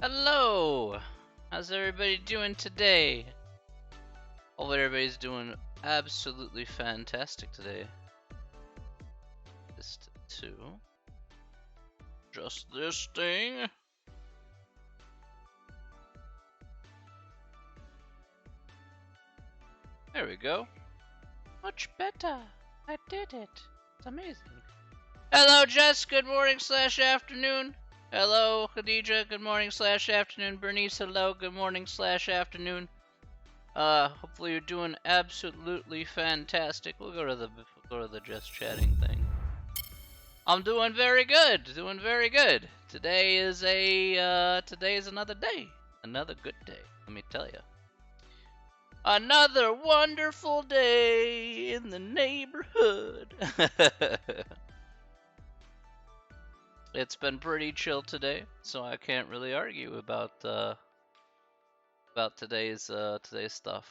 Hello! How's everybody doing today? Hope everybody's doing absolutely fantastic today. Just this thing. There we go. Much better. I did it. It's amazing. Hello, Jess. Good morning / afternoon. Hello, Khadija. Good morning / afternoon. Bernice. Hello. Good morning / afternoon. Hopefully you're doing absolutely fantastic. We'll go to the just chatting thing. I'm doing very good. Doing very good. Today is another day. Another good day. Let me tell you. Another wonderful day in the neighborhood. It's been pretty chill today, so I can't really argue about today's stuff.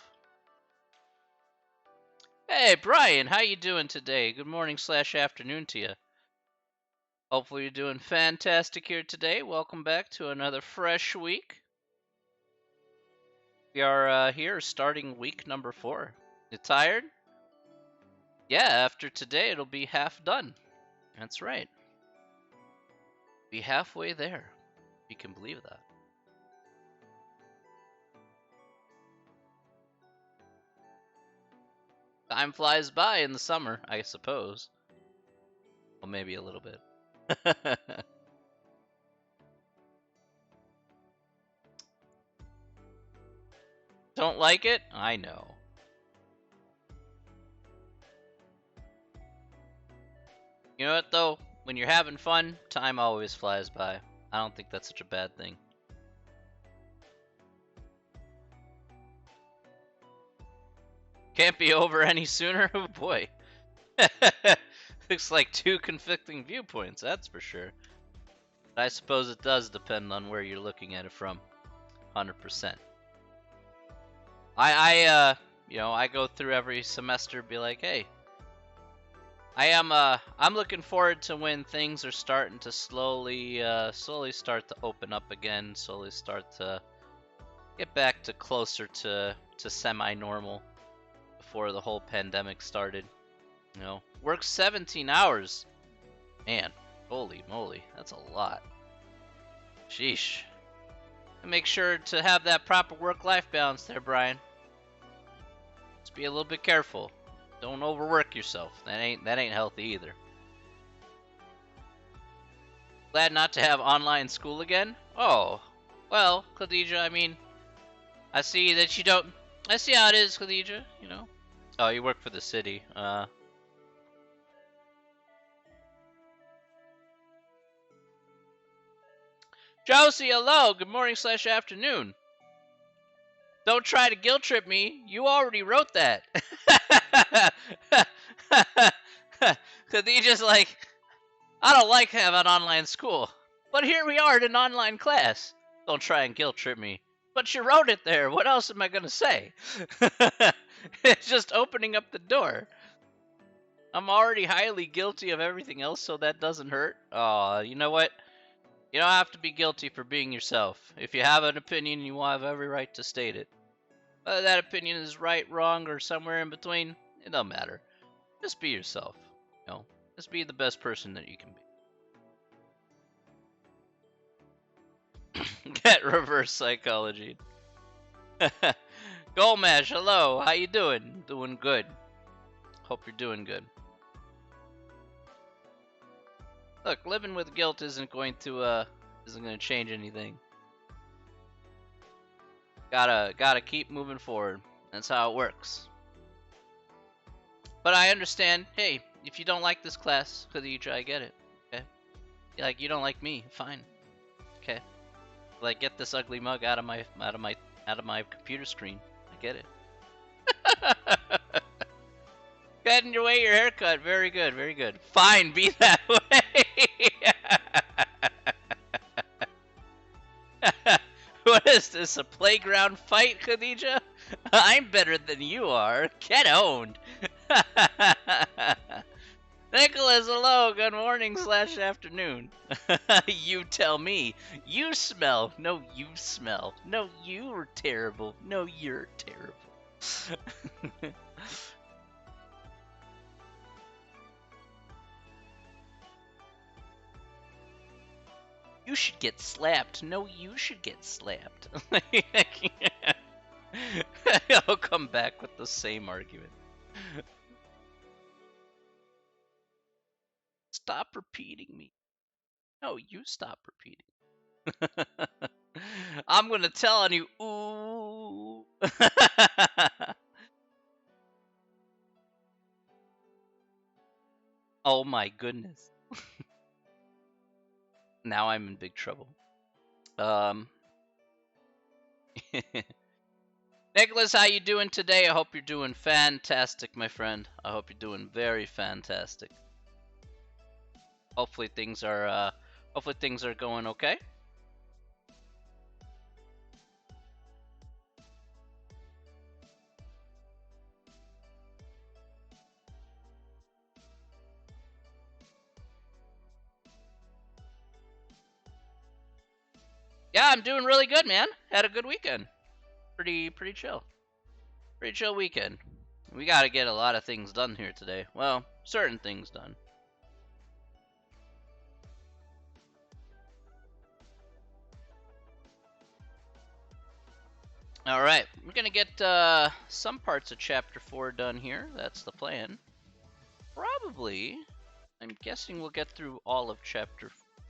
Hey Brian, how you doing today? Good morning / afternoon to you. Hopefully you're doing fantastic here today. Welcome back to another fresh week. We are here starting week number 4. You tired? Yeah, after today it'll be half done. That's right. Be halfway there. You can believe that. Time flies by in the summer, I suppose. Well, maybe a little bit. Don't like it? I know. You know what, though? When you're having fun, time always flies by. I don't think that's such a bad thing. Can't be over any sooner? Oh boy. Looks like 2 conflicting viewpoints, that's for sure. But I suppose it does depend on where you're looking at it from. 100%. I go through every semester, be like, hey, I'm looking forward to when things are starting to slowly start to open up again, slowly start to get back to closer to semi-normal before the whole pandemic started. You know, work 17 hours. Man, holy moly, that's a lot. Sheesh. And make sure to have that proper work-life balance there, Brian. Just be a little bit careful. Don't overwork yourself. That ain't healthy either. Glad not to have online school again? Oh, well, Khadija, I mean, I see that you don't... I see how it is, Khadija, you know. Oh, you work for the city. Josie, hello! Good morning / afternoon. Don't try to guilt trip me. You already wrote that. Khadija's like, I don't like having online school. But here we are in an online class. Don't try and guilt trip me. But you wrote it there. What else am I going to say? It's just opening up the door. I'm already highly guilty of everything else, so that doesn't hurt. Aw, you know what? You don't have to be guilty for being yourself. If you have an opinion, you have every right to state it. Whether that opinion is right, wrong, or somewhere in between, it don't matter. Just be yourself. You know, just be the best person that you can be. Get reverse psychology. Goldmash, hello. How you doing? Doing good. Hope you're doing good. Look, living with guilt isn't going to change anything. Gotta keep moving forward. That's how it works. But I understand. Hey, if you don't like this class, Khadija, I get it. Okay. Like you don't like me, fine. Okay. Like get this ugly mug out of my computer screen. I get it. Getting your way, your haircut. Very good, very good. Fine, be that way. What is this, a playground fight, Khadija? I'm better than you are. Get owned. Nicholas, hello. Good morning slash afternoon. You tell me. You smell. No, you smell. No, you are terrible. No, you're terrible. You should get slapped. No, you should get slapped. I'll come back with the same argument. Stop repeating me. No, you stop repeating. I'm gonna tell on you. Ooh. Oh my goodness. Now I'm in big trouble. Nicholas, how you doing today? I hope you're doing fantastic, my friend. I hope you're doing very fantastic. Hopefully things are going okay. Yeah, I'm doing really good, man. Had a good weekend. Pretty chill. Pretty chill weekend. We got to get a lot of things done here today. Well, certain things done. All right, we're gonna get some parts of Chapter 4 done here. That's the plan. Probably, I'm guessing we'll get through all of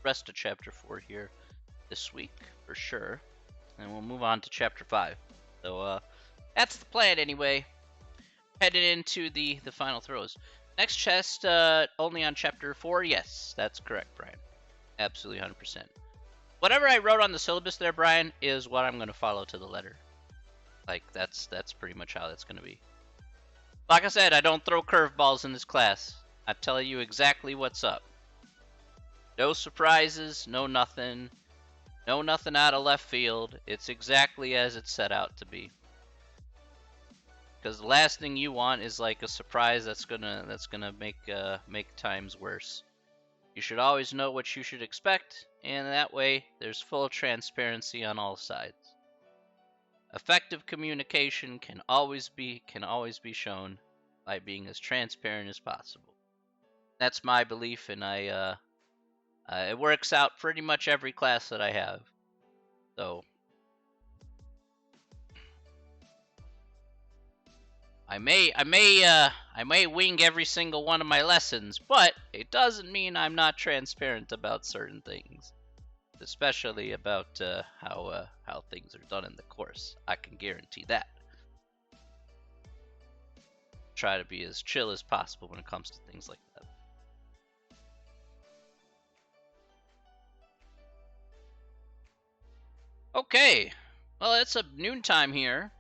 rest of Chapter 4 here this week for sure, and we'll move on to Chapter 5. So that's the plan anyway. Headed into the final throws. Next chest only on Chapter 4. Yes, that's correct, Brian. Absolutely 100%. Whatever I wrote on the syllabus there, Brian, is what I'm gonna follow to the letter. Like that's pretty much how that's gonna be. Like I said, I don't throw curveballs in this class. I tell you exactly what's up. No surprises, no nothing out of left field. It's exactly as it's set out to be. Because the last thing you want is like a surprise that's gonna make times worse. You should always know what you should expect, and that way there's full transparency on all sides. Effective communication can always be shown by being as transparent as possible. That's my belief, and it works out pretty much every class that I have. So I may wing every single one of my lessons, but it doesn't mean I'm not transparent about certain things, especially about how things are done in the course. I can guarantee that. Try to be as chill as possible when it comes to things like that. Okay, well, it's a noontime here.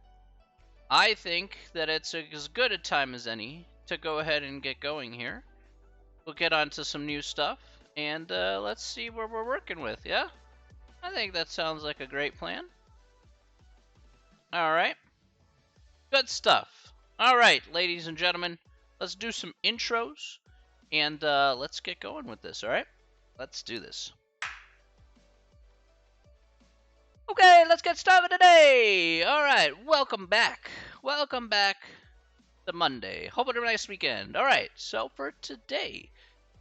I think that it's as good a time as any to go ahead and get going here. We'll get on to some new stuff, and let's see what we're working with, yeah? I think that sounds like a great plan. Alright. Good stuff. Alright, ladies and gentlemen, let's do some intros, and let's get going with this, alright? Let's do this. Okay, let's get started today! Alright, welcome back. Welcome back to Monday. Hope you had a nice weekend. Alright, so for today,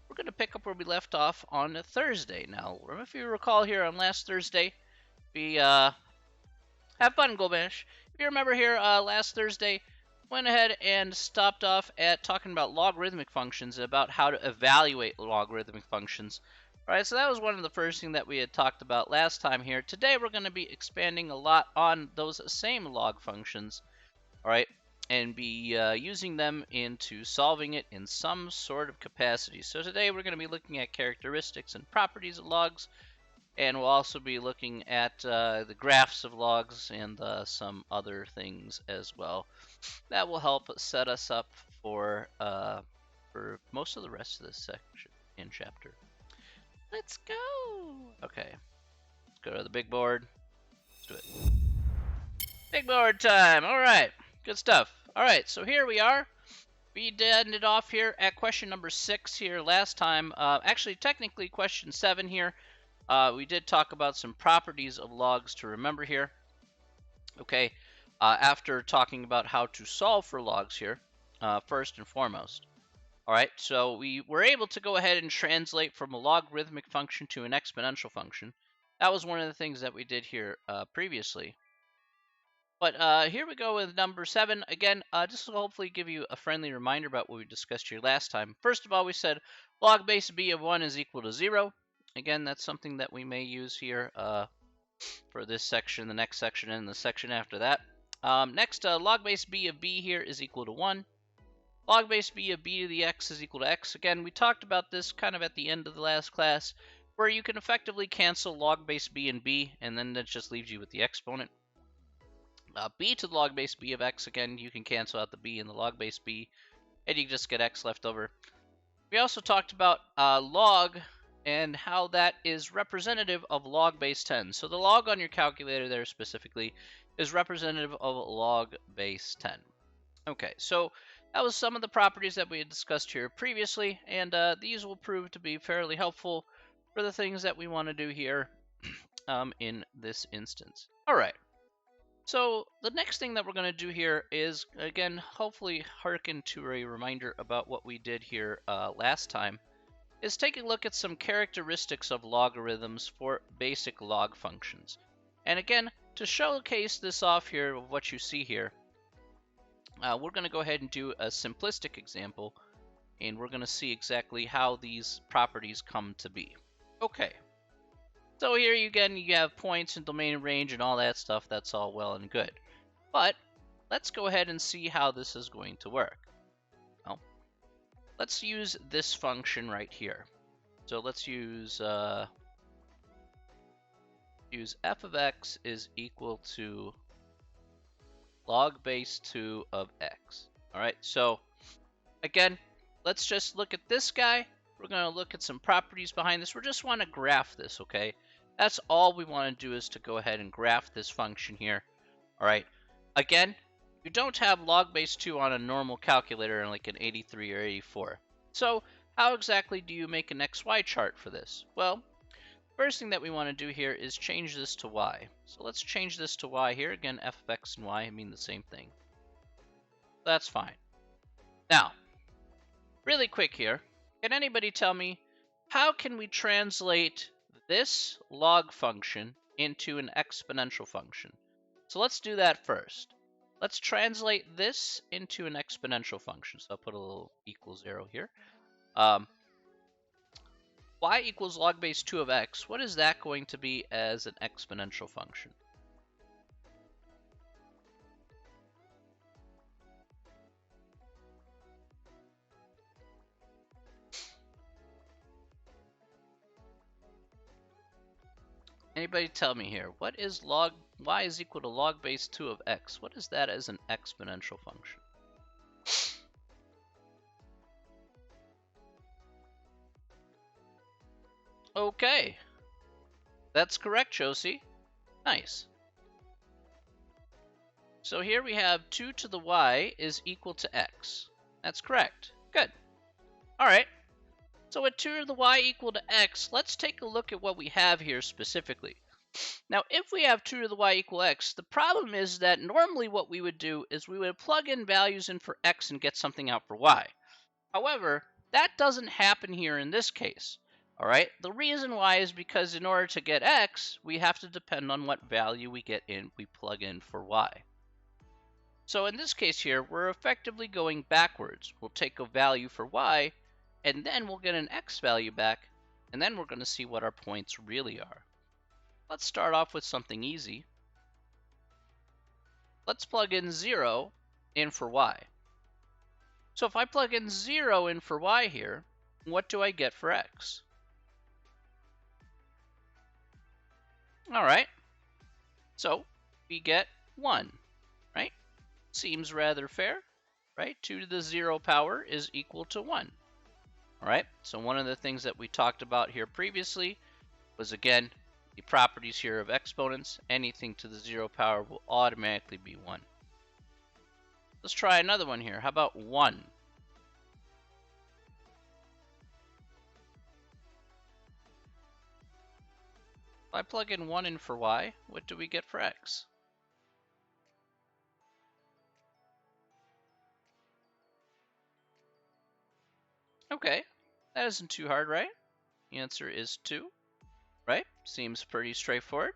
we're going to pick up where we left off on Thursday. Now, if you recall here on last Thursday, we have fun, Golbash. If you remember here, last Thursday, went ahead and stopped off at talking about logarithmic functions, about how to evaluate logarithmic functions. All right, so that was one of the first things that we had talked about last time here. Today, we're going to be expanding a lot on those same log functions, all right, and be using them into solving it in some sort of capacity. So today, we're going to be looking at characteristics and properties of logs, and we'll also be looking at the graphs of logs and some other things as well. That will help set us up for most of the rest of this section in chapter. Let's go! Okay, let's go to the big board. Let's do it. Big board time! Alright, good stuff. Alright, so here we are. We ended off here at question number 6 here last time. Actually, technically question 7 here. We did talk about some properties of logs to remember here. Okay, after talking about how to solve for logs here, first and foremost. All right, so we were able to go ahead and translate from a logarithmic function to an exponential function. That was one of the things that we did here previously. But here we go with number 7. Again, this will hopefully give you a friendly reminder about what we discussed here last time. First of all, we said log base b of 1 is equal to 0. Again, that's something that we may use here for this section, the next section, and the section after that. Next, log base b of b here is equal to 1. Log base b of b to the x is equal to x. Again, we talked about this kind of at the end of the last class, where you can effectively cancel log base b and b, and then that just leaves you with the exponent. B to the log base b of x, again, you can cancel out the b in the log base b, and you just get x left over. We also talked about log and how that is representative of log base 10. So the log on your calculator there specifically is representative of log base 10. Okay, so that was some of the properties that we had discussed here previously, and these will prove to be fairly helpful for the things that we want to do here in this instance. All right. So the next thing that we're going to do here is, again, hopefully hearken to a reminder about what we did here last time, is take a look at some characteristics of logarithms for basic log functions. And again, to showcase this off here of what you see here, we're going to go ahead and do a simplistic example, and we're going to see exactly how these properties come to be. Okay. So here again, you have points and domain and range and all that stuff. That's all well and good. But let's go ahead and see how this is going to work. Well, let's use this function right here. So let's use f of x is equal to log base 2 of x. All right, so again, let's just look at this guy. We're going to look at some properties behind this. We just want to graph this, okay? That's all we want to do, is to go ahead and graph this function here. All right. Again, you don't have log base 2 on a normal calculator like an 83 or 84. So how exactly do you make an XY chart for this? Well, first thing that we want to do here is change this to y. So let's change this to y here. Again, f of x and y mean the same thing. That's fine. Now, really quick here, can anybody tell me how can we translate this log function into an exponential function? So let's do that first. Let's translate this into an exponential function. So I'll put a little equals arrow here. Y equals log base 2 of x. What is that going to be as an exponential function? Anybody tell me here, what is y is equal to log base 2 of x? What is that as an exponential function? Okay, that's correct, Josie. Nice. So here we have 2 to the y is equal to x. That's correct. Good. All right. So with 2 to the y equal to x, let's take a look at what we have here specifically. Now, if we have 2 to the y equal x, the problem is that normally what we would do is we would plug in values in for x and get something out for y. However, that doesn't happen here in this case. All right. The reason why is because in order to get x, we have to depend on what value we plug in for y. So in this case here, we're effectively going backwards. We'll take a value for y, and then we'll get an x value back, and then we're going to see what our points really are. Let's start off with something easy. Let's plug in 0 in for y. So if I plug in 0 in for y here, what do I get for x? All right. So we get 1, right? Seems rather fair, right? 2 to the 0 power is equal to 1. All right, so one of the things that we talked about here previously was, again, the properties here of exponents. Anything to the 0 power will automatically be 1. Let's try another one here. How about 1? If I plug in 1 in for y, what do we get for x? Okay, that isn't too hard, right? The answer is 2, right? Seems pretty straightforward.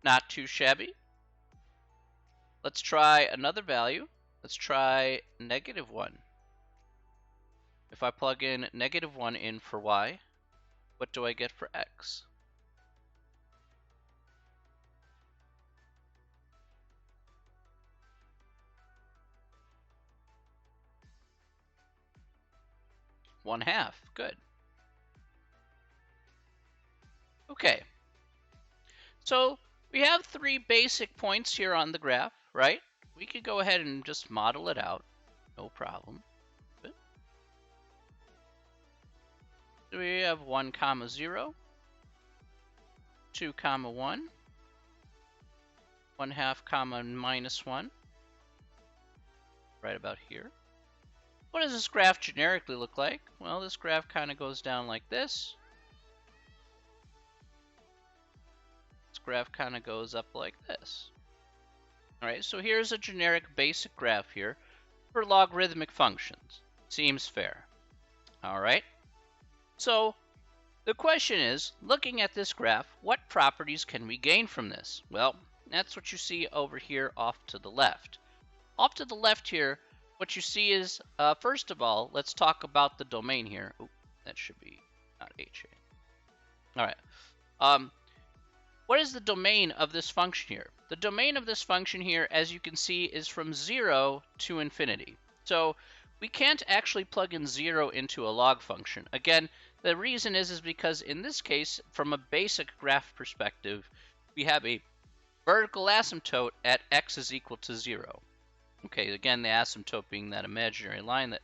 Not too shabby. Let's try another value. Let's try -1. If I plug in -1 in for y, what do I get for x? One half. Good. Okay. So we have 3 basic points here on the graph, right? We could go ahead and just model it out. No problem. Good. So we have 1, 0, 2, 1, 1 half, -1, right about here. What does this graph generically look like? Well, this graph kind of goes down like this. This graph kind of goes up like this. All right, so here's a generic basic graph here for logarithmic functions. Seems fair. All right. So the question is, looking at this graph, what properties can we gain from this? Well, that's what you see over here off to the left. Off to the left here, what you see is, first of all, let's talk about the domain here. Ooh, that should be not h. All right. What is the domain of this function here? The domain of this function here, as you can see, is from 0 to infinity. So we can't actually plug in 0 into a log function. Again, the reason is because in this case, from a basic graph perspective, we have a vertical asymptote at x is equal to 0. Okay, again, the asymptote being that imaginary line that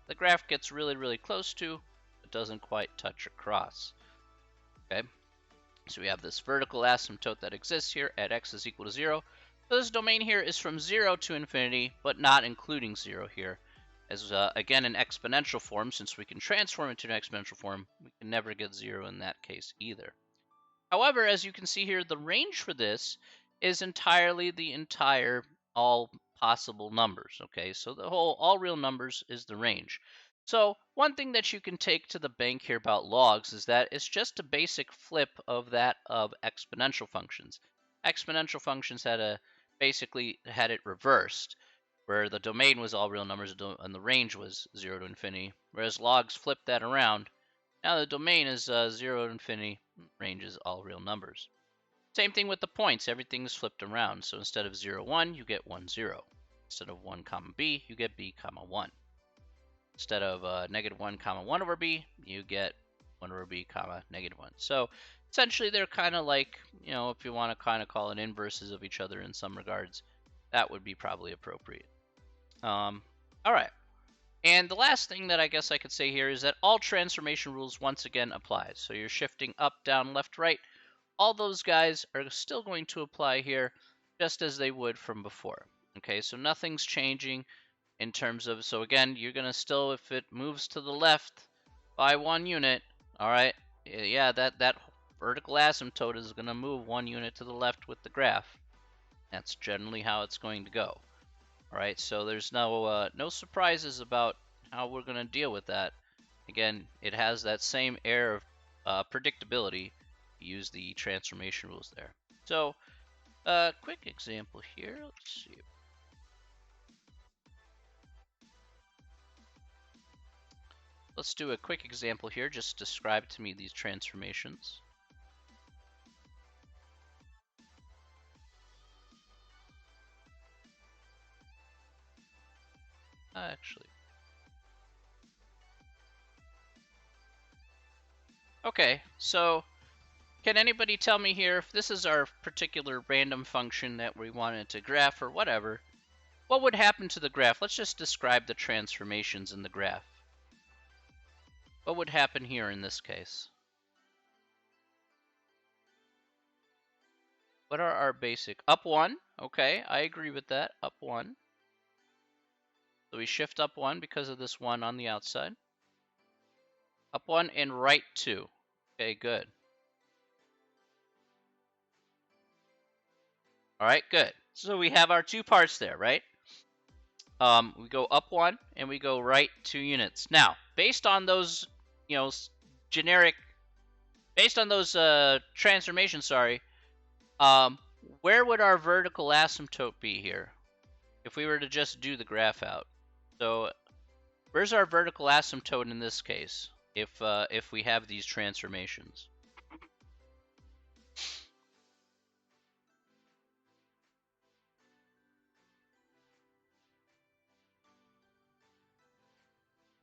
the graph gets really, really close to, but doesn't quite touch across. Okay, so we have this vertical asymptote that exists here at x is equal to 0. So this domain here is from 0 to infinity, but not including 0 here. As again, in exponential form, since we can transform into an exponential form, we can never get 0 in that case either. However, as you can see here, the range for this is entirely the entire all possible numbers. Okay, so the whole all real numbers is the range. So one thing that you can take to the bank here about logs is that it's just a basic flip of that of exponential functions. Exponential functions basically had it reversed, where the domain was all real numbers and the range was 0 to infinity, whereas logs flipped that around. Now the domain is 0 to infinity, range is all real numbers. Same thing with the points, everything's flipped around. So instead of 0, 1, you get 1, 0. Instead of 1, b, you get b, 1. Instead of -1, 1 over b, you get 1 over b, -1. So essentially they're kind of like, if you want to kind of call it inverses of each other in some regards, that would be probably appropriate. All right. And the last thing that I guess I could say here is that all transformation rules once again apply. So you're shifting up, down, left, right. All those guys are still going to apply here just as they would from before. Okay, so nothing's changing in terms of, so again, you're going to still, if it moves to the left by 1 unit, all right, yeah, that vertical asymptote is going to move 1 unit to the left with the graph. That's generally how it's going to go. All right, so there's no surprises about how we're going to deal with that. Again, it has that same air of predictability. Use the transformation rules there. So, quick example here. Let's see. Let's do a quick example here. Just describe to me these transformations. Actually. Okay, so can anybody tell me here if this is our particular random function that we wanted to graph or whatever, what would happen to the graph? Let's just describe the transformations in the graph. What would happen here in this case? What are our basic? Up 1. Okay, I agree with that. Up 1. So we shift up 1 because of this 1 on the outside. Up 1 and right 2. Okay, good. All right, good. So we have our two parts there, right? We go up 1 and we go right 2 units. Now, based on those, generic, based on those transformations, sorry, where would our vertical asymptote be here if we were to just do the graph out? So, where's our vertical asymptote in this case if we have these transformations?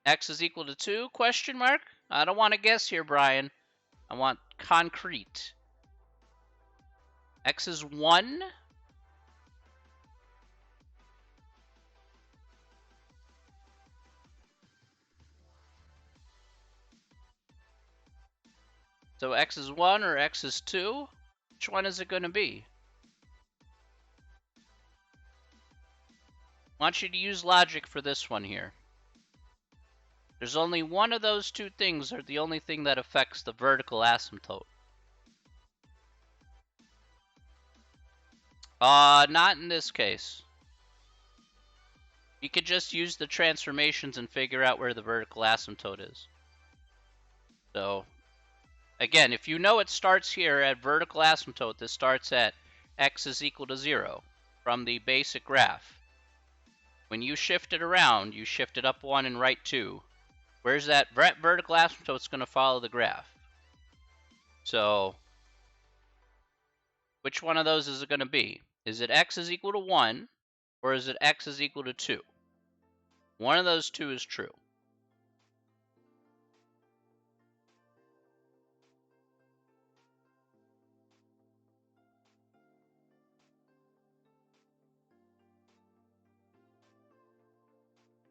X is equal to 2, question mark? I don't want to guess here, Brian. I want concrete. X is 1. So X is 1 or X is 2? Which one is it going to be? I want you to use logic for this one here. There's only one of those two things are the only thing that affects the vertical asymptote. Not in this case. You could just use the transformations and figure out where the vertical asymptote is. So, again, if you know it starts here at vertical asymptote, this starts at x is equal to 0 from the basic graph. When you shift it around, you shift it up 1 and right 2. Where's that vertical asymptote? It's going to follow the graph. So, which one of those is it going to be? Is it x is equal to 1, or is it x is equal to 2? One of those two is true.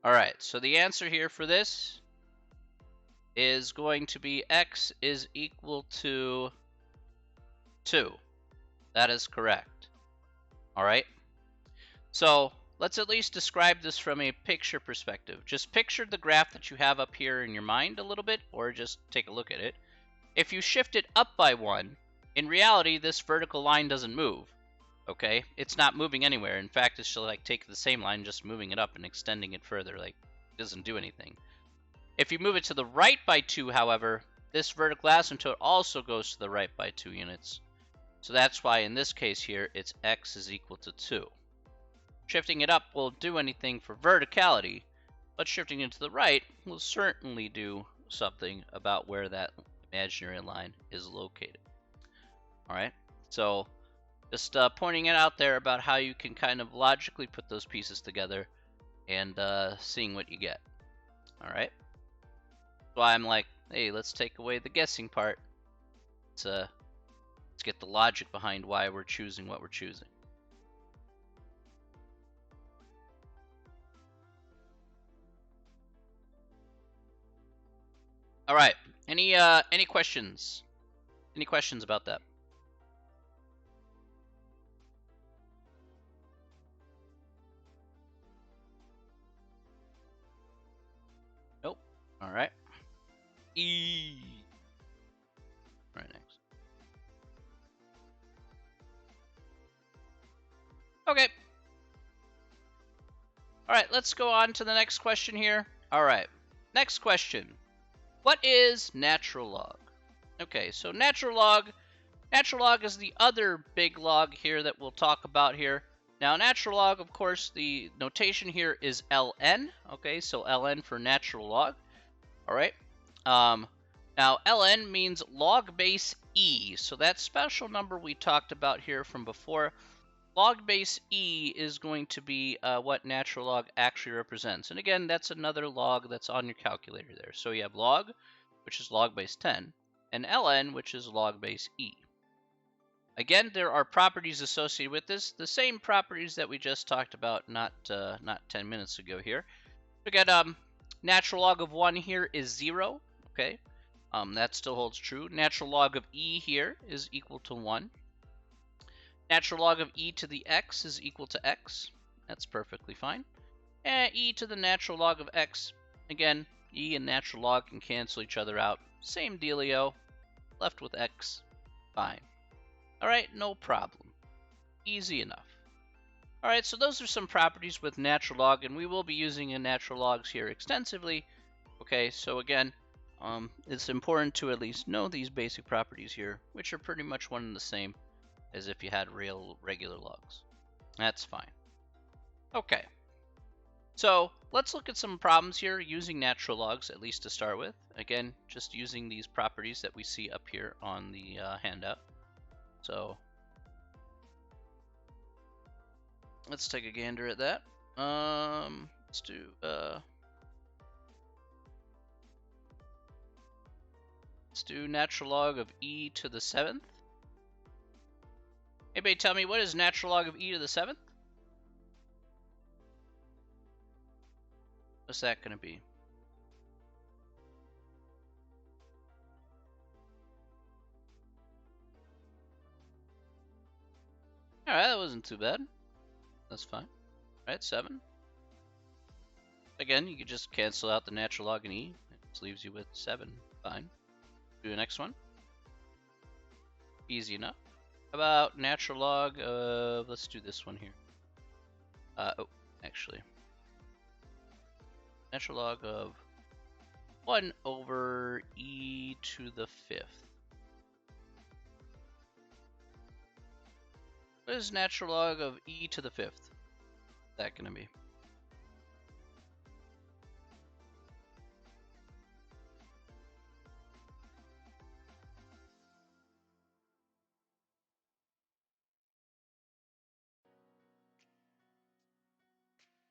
All right, so the answer here for this is going to be x is equal to 2. That is correct. All right. So let's at least describe this from a picture perspective. Just picture the graph that you have up here in your mind a little bit, or just take a look at it. If you shift it up by 1, in reality, this vertical line doesn't move. Okay, it's not moving anywhere. In fact, it's just like taking the same line, just moving it up and extending it further. Like, it doesn't do anything. If you move it to the right by 2, however, this vertical asymptote also goes to the right by 2 units. So that's why in this case here, it's x is equal to 2. Shifting it up won't do anything for verticality, but shifting it to the right will certainly do something about where that imaginary line is located. All right, so just pointing it out there about how you can kind of logically put those pieces together and seeing what you get. All right. So I'm like, hey, let's take away the guessing part. Let's get the logic behind why we're choosing what we're choosing. All right. Any questions? Any questions about that? Nope. All right. E. Right next. Okay. All right, let's go on to the next question here. All right. Next question. What is natural log? Okay, so natural log is the other big log here that we'll talk about here. Now, natural log, of course, the notation here is ln. Okay, so ln for natural log. All right. Now, ln means log base e. So that special number we talked about here from before, log base e is going to be what natural log actually represents. And again, that's another log that's on your calculator there. So you have log, which is log base 10, and ln, which is log base e. Again, there are properties associated with this, the same properties that we just talked about not 10 minutes ago here. We got natural log of 1 here is 0, okay? That still holds true. Natural log of e here is equal to 1. Natural log of e to the x is equal to x. That's perfectly fine. And e to the natural log of x, again, e and natural log can cancel each other out. Same dealio, left with x, fine. All right, no problem. Easy enough. All right, so those are some properties with natural log, and we will be using in natural logs here extensively. Okay, so again, it's important to at least know these basic properties here, which are pretty much one and the same as if you had real regular logs. That's fine. Okay, so let's look at some problems here using natural logs, at least to start with. Again, just using these properties that we see up here on the handout. So let's take a gander at that. Let's do natural log of e to the 7th. Anybody tell me what is natural log of e to the 7th? What's that going to be? Alright, that wasn't too bad. That's fine. Alright, 7. Again, you could just cancel out the natural log in e. It just leaves you with 7. Fine. Do the next one. Easy enough. How about natural log of... Let's do this one here. Actually. Natural log of 1 over e to the 5th. What is natural log of e to the 5th? What's that going to be?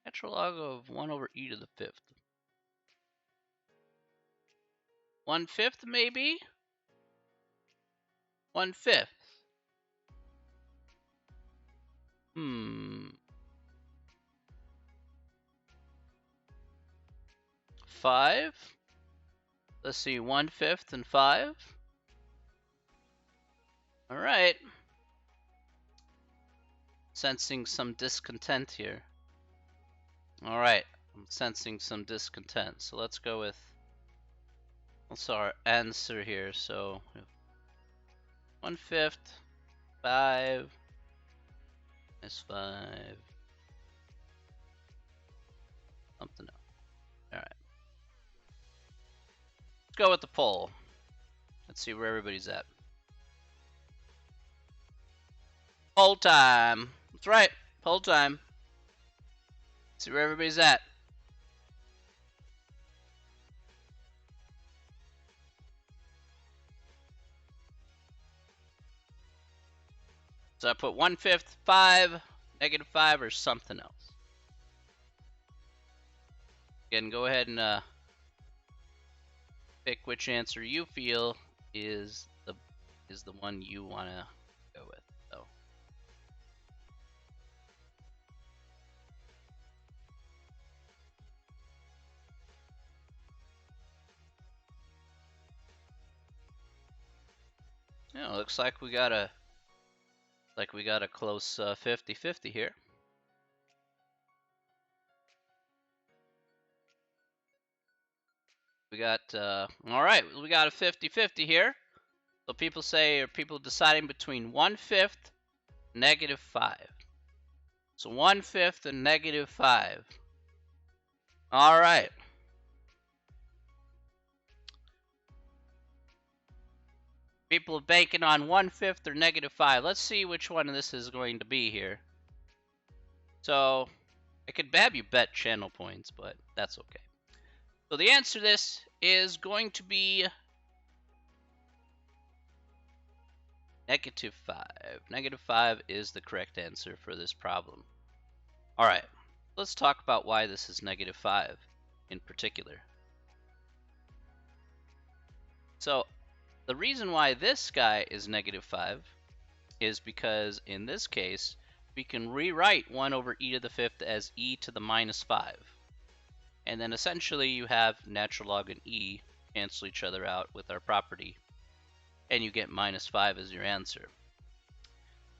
Natural log of 1 over e to the 5th. 1/5 maybe? 1/5. 5? Let's see, 1/5 and 5. Alright. Sensing some discontent here. Alright, I'm sensing some discontent. So let's go with, what's our answer here? So 1/5, 5, is 5. Something else. Alright. Let's go with the poll. Let's see where everybody's at. Poll time. That's right. Poll time. Let's see where everybody's at. So I put 1/5, 5, -5, or something else. Again, go ahead and pick which answer you feel is the one you want to go with. So. Yeah, looks like we got a close 50-50 here. We got all right, we got a 50-50 here. So people say, or people deciding between 1/5, -5. So 1/5 and -5. All right. People are banking on 1/5 or -5. Let's see which one of this is going to be here. So I could have you bet channel points, but that's okay. So the answer to this is going to be -5. -5 is the correct answer for this problem. All right, let's talk about why this is -5 in particular. So the reason why this guy is -5 is because in this case, we can rewrite 1 over e to the 5th as e to the -5. And then essentially you have natural log and e cancel each other out with our property, and you get -5 as your answer.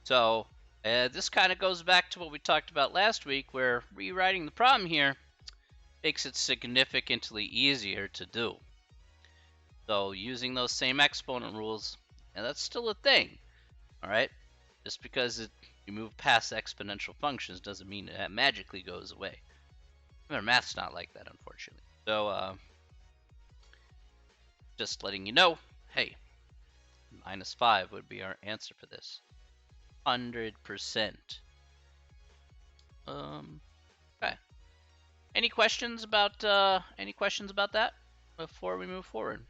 So this kind of goes back to what we talked about last week, where rewriting the problem here makes it significantly easier to do. So using those same exponent rules, and that's still a thing, all right? Just because You move past exponential functions doesn't mean that magically goes away. Remember, math's not like that, unfortunately. So, just letting you know, hey, -5 would be our answer for this. 100%. Okay. Any questions about that before we move forward?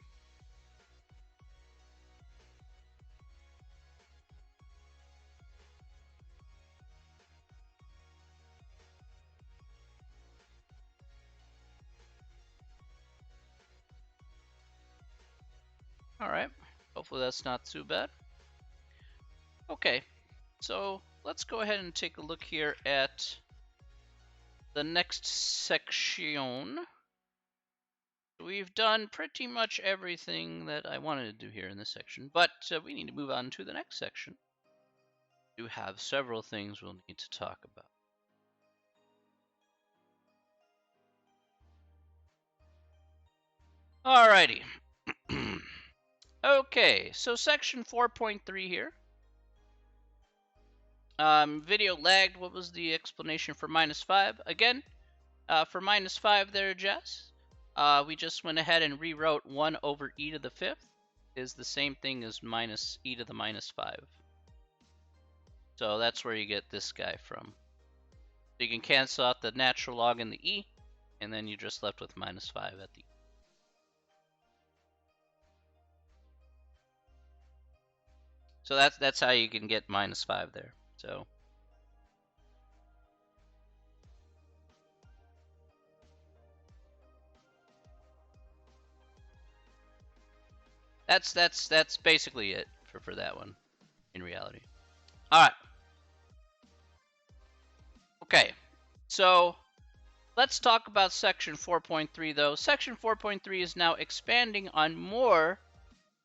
All right. Hopefully that's not too bad. Okay. So let's go ahead and take a look here at the next section. We've done pretty much everything that I wanted to do here in this section, but we need to move on to the next section. We do have several things we'll need to talk about. Alrighty. Okay, so section 4.3 here. Video lagged. What was the explanation for -5? Again, for -5 there, Jess, we just went ahead and rewrote 1 over e to the 5th is the same thing as minus e to the -5. So that's where you get this guy from. So you can cancel out the natural log and the e, and then you're just left with -5 at the end. So that's how you can get -5 there. So that's basically it for that one in reality. All right. Okay. So let's talk about section 4.3 though. Section 4.3 is now expanding on more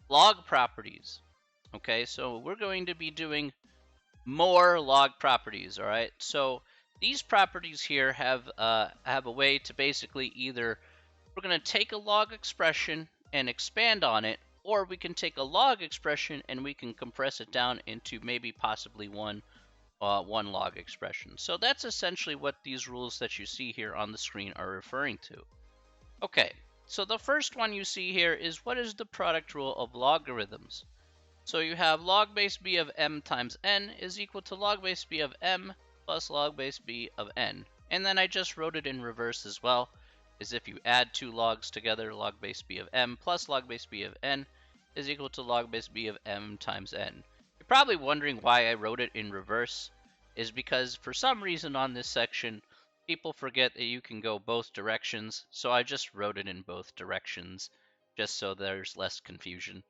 log properties. Okay, so we're going to be doing more log properties, all right? So these properties here have a way to basically either we're going to take a log expression and expand on it, or we can take a log expression and we can compress it down into maybe possibly one log expression. So that's essentially what these rules that you see here on the screen are referring to. Okay, so the first one you see here is what is the product rule of logarithms? So you have log base b of m times n is equal to log base b of m plus log base b of n. And then I just wrote it in reverse as well, as if you add two logs together, log base b of m plus log base b of n is equal to log base b of m times n. You're probably wondering why I wrote it in reverse, is because for some reason on this section, people forget that you can go both directions, so I just wrote it in both directions, just so there's less confusion.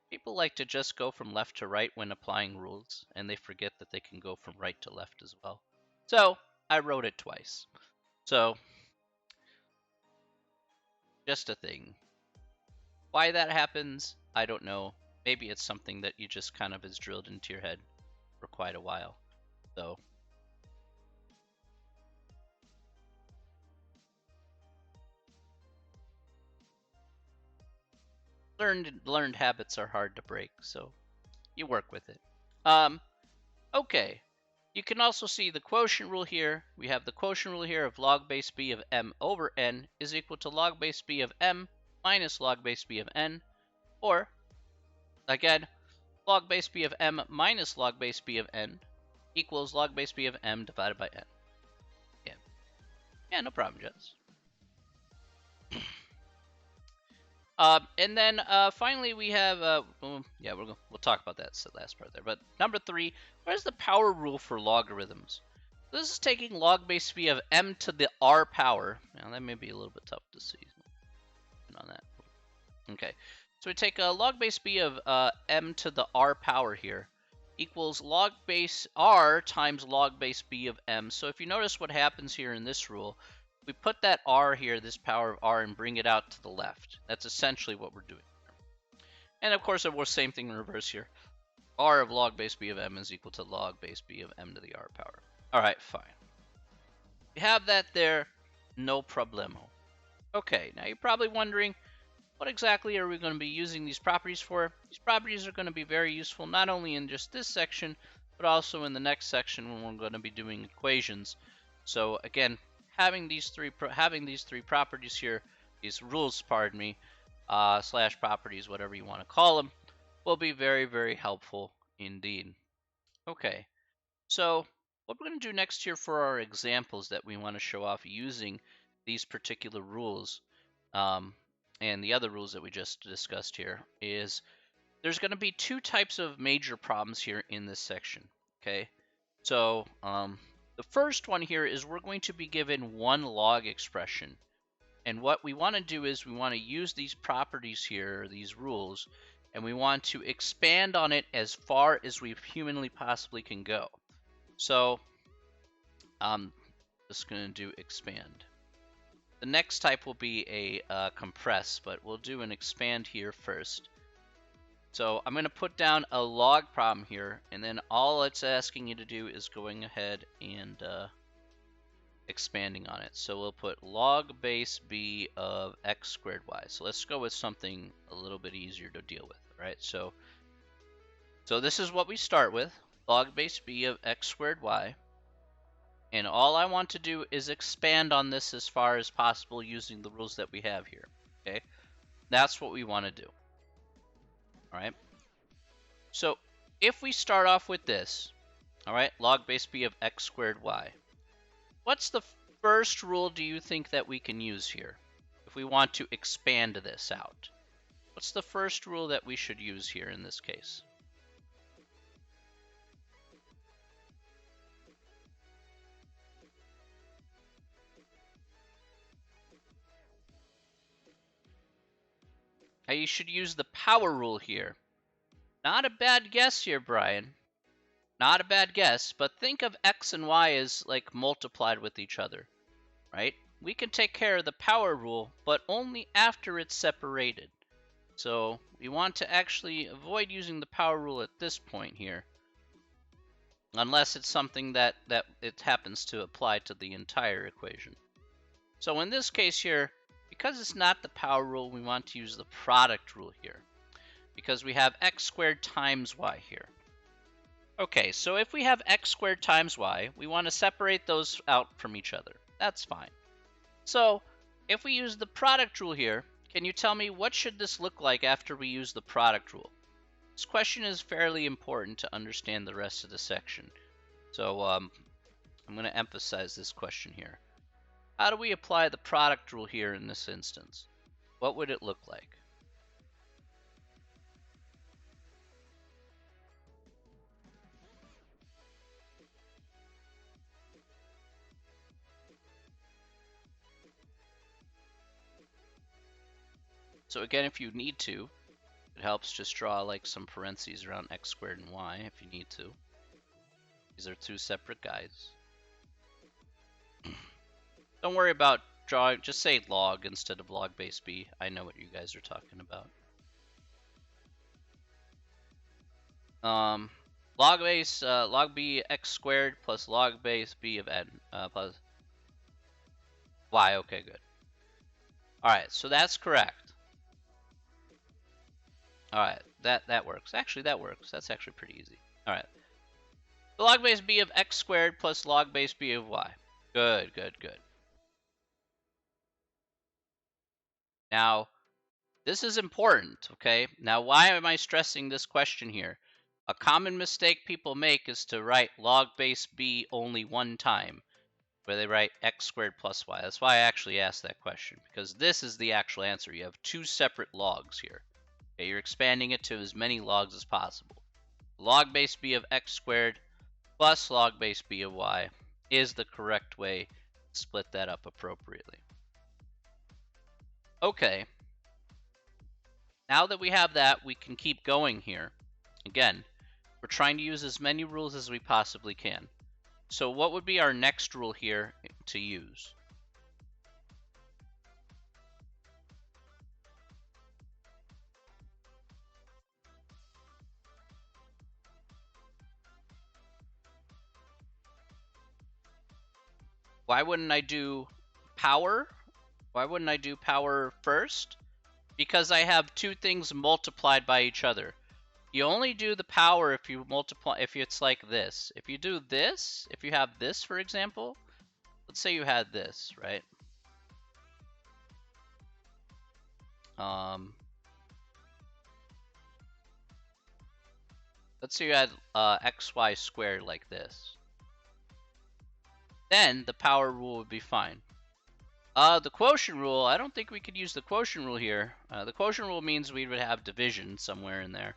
People like to just go from left to right when applying rules, and they forget that they can go from right to left as well. So I wrote it twice. So just a thing. Why that happens, I don't know. Maybe it's something that you just kind of is drilled into your head for quite a while. So learned habits are hard to break, so you work with it. Okay. You can also see the quotient rule here. We have the quotient rule here of log base b of m over n is equal to log base b of m minus log base b of n, or again, log base b of m minus log base b of n equals log base b of m divided by n. Yeah, no problem, Jess. And then finally we have yeah, we'll talk about that last part there. But number 3, what is the power rule for logarithms? This is taking log base b of m to the r power. Now that may be a little bit tough to see on that. Okay, so we take log base b of m to the r power here equals log base r times log base b of m. So if you notice what happens here in this rule, we put that r here, this power of r, and bring it out to the left. That's essentially what we're doing. And of course, it was same thing in reverse here. R of log base b of m is equal to log base b of m to the r power. All right, fine. We have that there, no problemo. Okay, now you're probably wondering, what exactly are we going to be using these properties for? These properties are going to be very useful not only in just this section, but also in the next section when we're going to be doing equations. So again, having these three properties here, these rules, pardon me, slash properties, whatever you want to call them, will be very, very helpful indeed. Okay, so what we're going to do next here for our examples that we want to show off using these particular rules, and the other rules that we just discussed here, is there's going to be two types of major problems here in this section. Okay, so the first one here is we're going to be given one log expression. And what we want to do is we want to use these properties here, these rules, and we want to expand on it as far as we humanly possibly can go. So I'm just going to do expand. The next type will be a compress, but we'll do an expand here first. So I'm going to put down a log problem here, and then all it's asking you to do is going ahead and expanding on it. So we'll put log base b of x squared y. So let's go with something a little bit easier to deal with, right? So this is what we start with, log base b of x squared y. And all I want to do is expand on this as far as possible using the rules that we have here, okay? That's what we want to do, all right? So if we start off with this, all right, log base b of x squared y, what's the first rule do you think that we can use here if we want to expand this out? What's the first rule that we should use here in this case? You should use the power rule here. Not a bad guess here, Brian. Not a bad guess, but think of x and y as like multiplied with each other, right? We can take care of the power rule, but only after it's separated. So we want to actually avoid using the power rule at this point here, unless it's something that it happens to apply to the entire equation. So in this case here, because it's not the power rule, we want to use the product rule here, because we have x squared times y here. Okay, so if we have x squared times y, we want to separate those out from each other. That's fine. So if we use the product rule here, can you tell me what should this look like after we use the product rule? This question is fairly important to understand the rest of the section. So I'm going to emphasize this question here. How do we apply the product rule here in this instance? What would it look like? So again, if you need to, it helps just draw like some parentheses around x squared and y if you need to. These are two separate guides. Don't worry about drawing, just say log instead of log base b. I know what you guys are talking about. Log b x squared plus log base b of n plus y. Okay, good. All right, so that's correct. All right, that works. Actually, that works. That's actually pretty easy. All right. The log base b of x squared plus log base b of y. Good, good, good. Now, this is important, okay? Now, why am I stressing this question here? A common mistake people make is to write log base b only one time, where they write x squared plus y. That's why I actually asked that question, because this is the actual answer. You have two separate logs here. Okay, you're expanding it to as many logs as possible. Log base b of x squared plus log base b of y is the correct way to split that up appropriately. Okay, now that we have that, we can keep going here. Again, we're trying to use as many rules as we possibly can. So what would be our next rule here to use? Why wouldn't I do power? Why wouldn't I do power first? Because I have two things multiplied by each other. You only do the power if you multiply, if it's like this. If you do this, if you have this, for example, let's say you had this, right? Let's say you had xy squared like this. Then the power rule would be fine. The quotient rule, I don't think we could use the quotient rule here. The quotient rule means we would have division somewhere in there.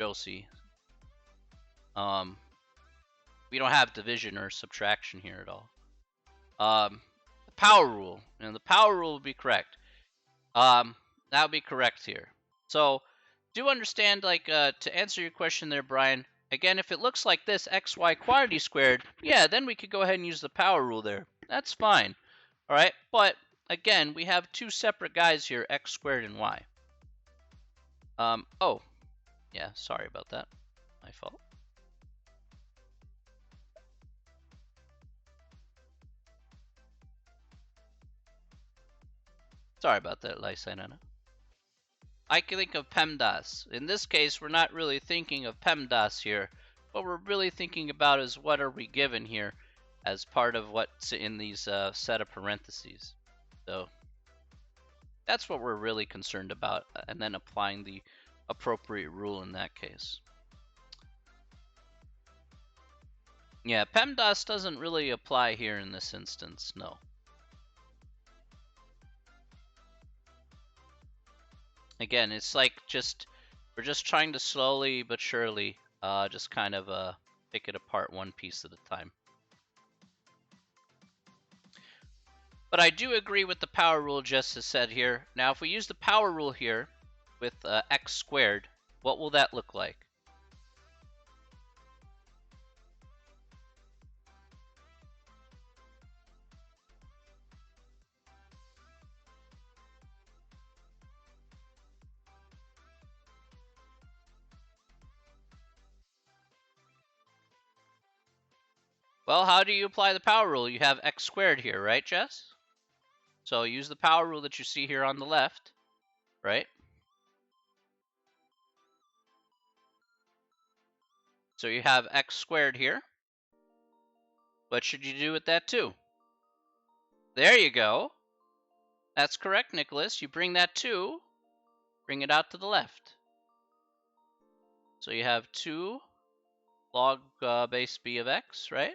You'll see. We don't have division or subtraction here at all. The power rule, and the power rule would be correct. That would be correct here. So, do understand, like, to answer your question there, Brian, again, if it looks like this, xy quantity squared, yeah, then we could go ahead and use the power rule there. That's fine. All right, but again, we have two separate guys here, x squared and y. Oh, yeah, sorry about that. My fault. Sorry about that, Lysanana. I can think of PEMDAS. In this case, we're not really thinking of PEMDAS here. What we're really thinking about is what are we given here as part of what's in these set of parentheses. So that's what we're really concerned about, and then applying the appropriate rule in that case. Yeah, PEMDAS doesn't really apply here in this instance, no. Again, it's like we're just trying to slowly but surely just kind of pick it apart one piece at a time. But I do agree with the power rule just as said here. Now, if we use the power rule here with x squared, what will that look like? Well, how do you apply the power rule? You have x squared here, right, Jess? So use the power rule that you see here on the left, right? So you have x squared here. What should you do with that too? There you go. That's correct, Nicholas. You bring that 2, bring it out to the left. So you have 2 log base b of x, right?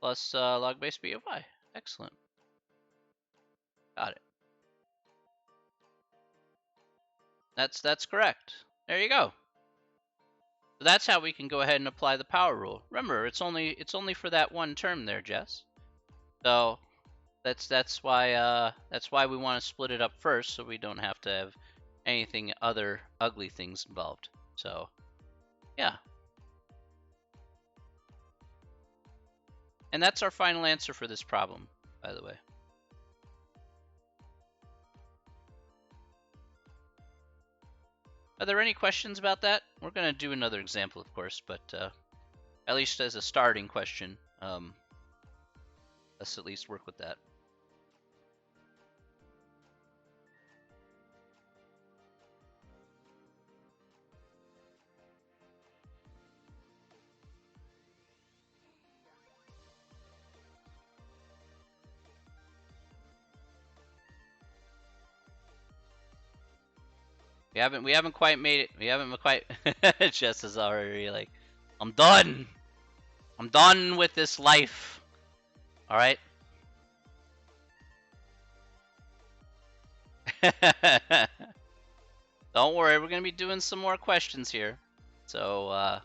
Plus log base b of y. Excellent. Got it. That's correct. There you go. So that's how we can go ahead and apply the power rule. Remember, it's only for that one term there, Jess. So that's why we want to split it up first, so we don't have to have anything other ugly things involved. So yeah. And that's our final answer for this problem, by the way. Are there any questions about that? We're going to do another example, of course, but at least as a starting question, let's at least work with that. We haven't quite made it. We haven't quite. Jess is already like, I'm done. I'm done with this life. All right. Don't worry, we're gonna be doing some more questions here. So, all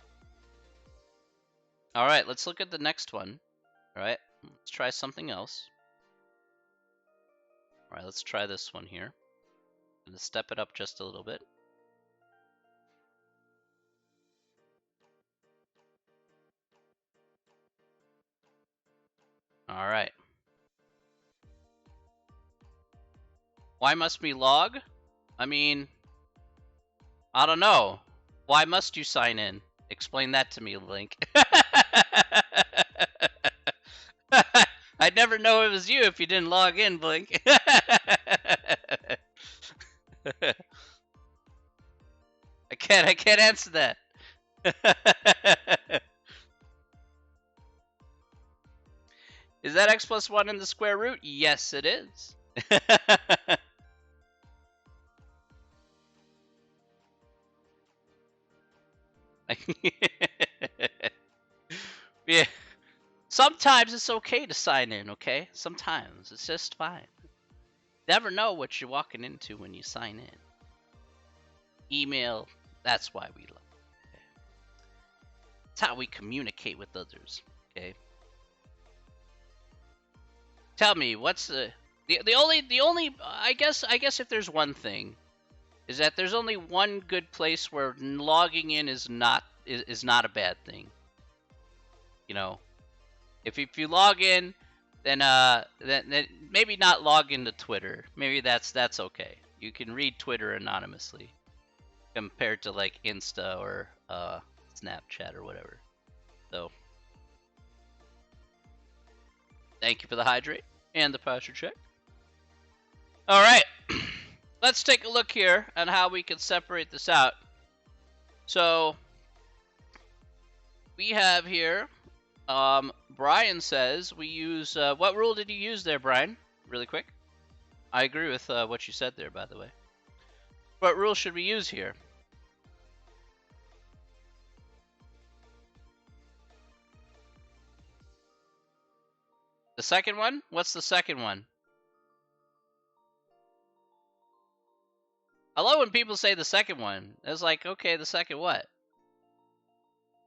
right, let's look at the next one. All right, let's try something else. All right, let's try this one here. I'm gonna step it up just a little bit. All right. Why must we log? I mean, I don't know. Why must you sign in? Explain that to me, Link. I'd never know it was you if you didn't log in, Blink. can't answer that. Is that x plus 1 in the square root? Yes, it is. Yeah. Sometimes it's okay to sign in, okay? Sometimes it's just fine. Never know what you're walking into when you sign in. Email, that's why we love it. Okay? It's how we communicate with others, okay? Tell me, what's the only I guess if there's one thing is that there's only one good place where logging in is not a bad thing. You know, if you log in, then maybe not log into Twitter. Maybe that's okay. You can read Twitter anonymously compared to like Insta or Snapchat or whatever. So, thank you for the hydrate and the posture check. All right, let's take a look here on how we can separate this out. So, we have here, Brian says we use, what rule did you use there, Brian? Really quick. I agree with what you said there, by the way. What rule should we use here? The second one? What's the second one? I love when people say the second one. It's like, okay, the second what?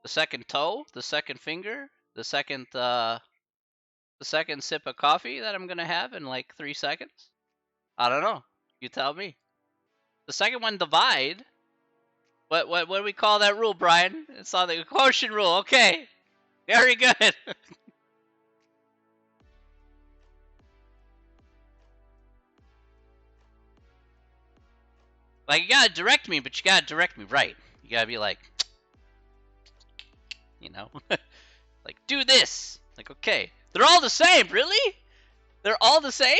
The second toe? The second finger? The second sip of coffee that I'm gonna have in like 3 seconds? I don't know. You tell me. The second one, divide. What do we call that rule, Brian? It's on the quotient rule. Okay. Very good. Like, you gotta direct me, but you gotta direct me right. You gotta be like, you know, like, do this. Like, okay. They're all the same, really? They're all the same?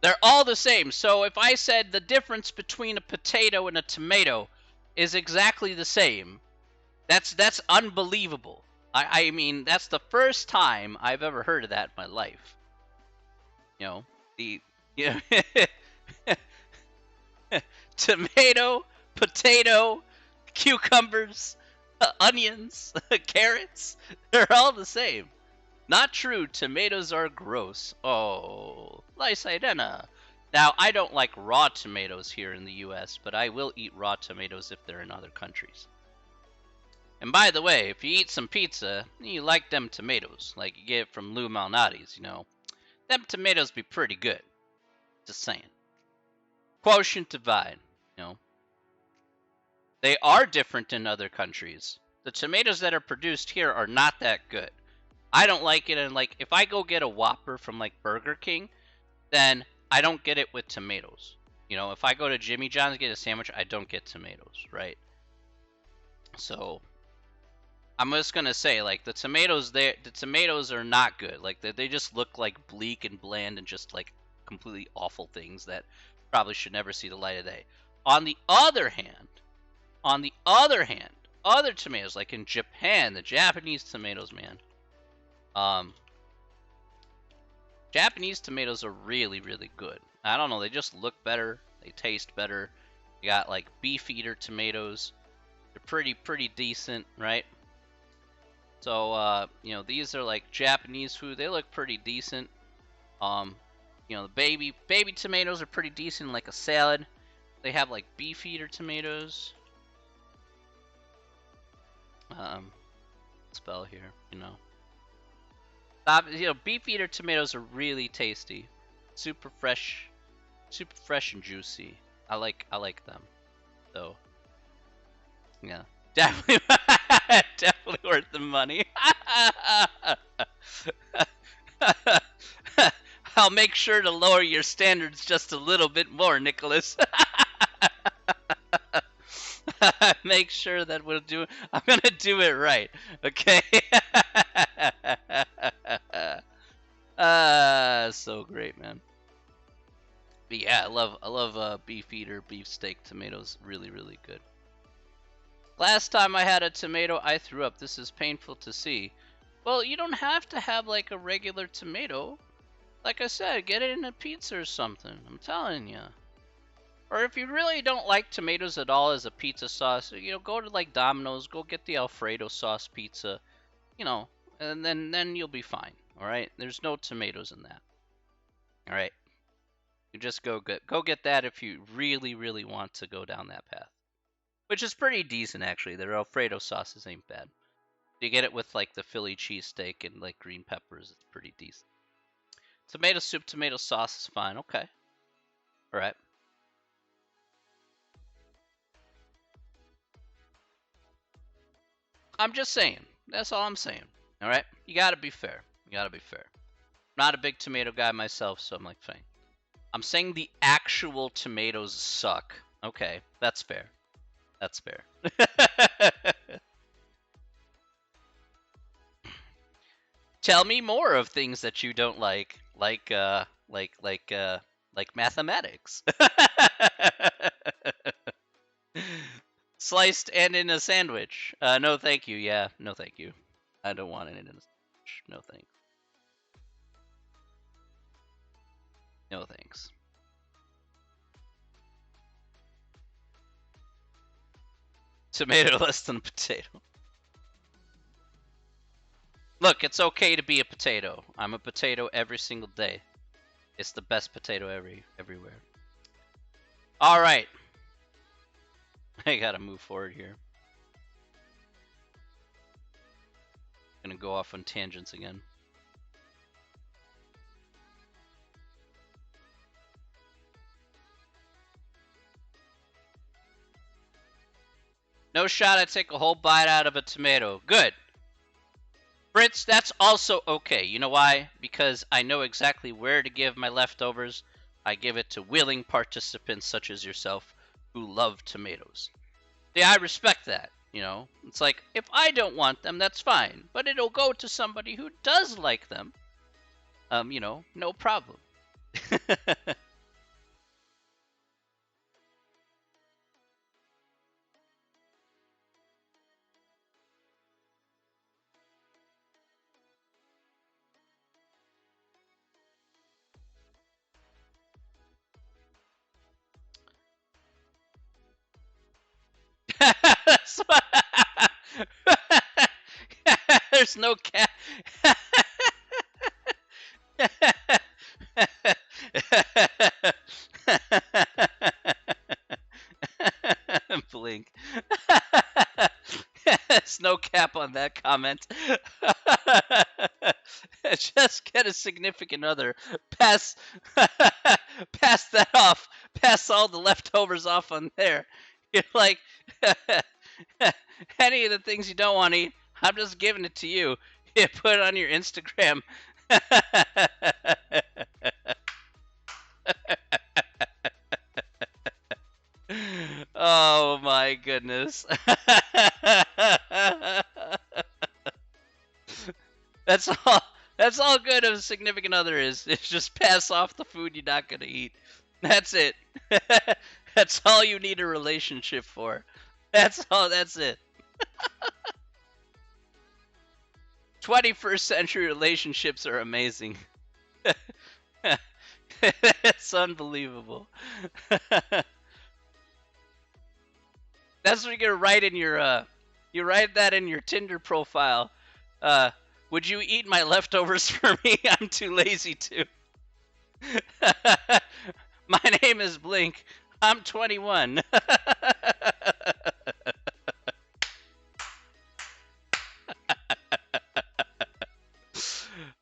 They're all the same. So if I said the difference between a potato and a tomato is exactly the same, that's unbelievable. I mean, that's the first time I've ever heard of that in my life. You know, tomato, potato, cucumbers, onions, carrots, they're all the same. Not true, tomatoes are gross. Oh, Lysidena. Now, I don't like raw tomatoes here in the US, but I will eat raw tomatoes if they're in other countries. And by the way, if you eat some pizza, you like them tomatoes, like you get from Lou Malnati's, you know. Them tomatoes be pretty good. Just saying. Quotient divide, you know. They are different in other countries. The tomatoes that are produced here are not that good. I don't like it, and like if I go get a Whopper from like Burger King, then I don't get it with tomatoes. You know, if I go to Jimmy John's get a sandwich, I don't get tomatoes, right? So I'm just gonna say, like, the tomatoes are not good. Like, they just look like bleak and bland and just like completely awful things that probably should never see the light of day. On the other hand, other tomatoes, like in Japan, the Japanese tomatoes, man. Japanese tomatoes are really, really good. I don't know, they just look better, they taste better. You got like Beefeater tomatoes. They're pretty decent, right? So, you know, these are like Japanese food. They look pretty decent. You know, the baby tomatoes are pretty decent, like a salad. They have like Beefeater tomatoes. Spell here, you know. You know, Beefeater tomatoes are really tasty, super fresh and juicy. I like them. So, yeah, definitely, definitely worth the money. I'll make sure to lower your standards just a little bit more, Nicholas. Make sure that I'm gonna do it right, okay? So great, man. But yeah, I love beef eater, beef steak, tomatoes. Really, really good. Last time I had a tomato, I threw up. This is painful to see. Well, you don't have to have like a regular tomato. Like I said, get it in a pizza or something. I'm telling you. Or if you really don't like tomatoes at all as a pizza sauce, go to like Domino's, go get the Alfredo sauce pizza, you know, and then you'll be fine. All right? There's no tomatoes in that. All right? You just go get that if you really really want to go down that path. Which is pretty decent actually. Their Alfredo sauces ain't bad. You get it with like the Philly cheesesteak and like green peppers, it's pretty decent. Tomato soup, tomato sauce is fine. Okay. All right. I'm just saying. That's all I'm saying. All right. You got to be fair. You got to be fair. I'm not a big tomato guy myself, so I'm like fine. I'm saying the actual tomatoes suck. Okay, that's fair. That's fair. Tell me more of things that you don't like mathematics. Sliced and in a sandwich. No, thank you. Yeah, no, thank you. I don't want it in a sandwich. No, thanks. No, thanks. Tomato less than a potato. Look, it's okay to be a potato. I'm a potato every single day. It's the best potato everywhere. All right. I gotta move forward here. Gonna go off on tangents again. No shot I take a whole bite out of a tomato. Good. Fritz, that's also okay. You know why? Because I know exactly where to give my leftovers. I give it to willing participants such as yourself who love tomatoes. Yeah, I respect that. It's like, if I don't want them, that's fine. But it'll go to somebody who does like them. No problem. There's no cat. Blink. There's no cap on that comment. Just get a significant other. Pass, pass that off. Pass all the leftovers off on there. You're like, any of the things you don't want to eat, I'm just giving it to you. You put it on your Instagram. Oh my goodness. That's all. That's all good of a significant other is. It's just pass off the food you're not gonna eat. That's it. That's all you need a relationship for. That's all. That's it. 21st century relationships are amazing. It's unbelievable. That's what you're gonna write in your. You write that in your Tinder profile. Uh, would you eat my leftovers for me? I'm too lazy to. My name is Blink. I'm 21.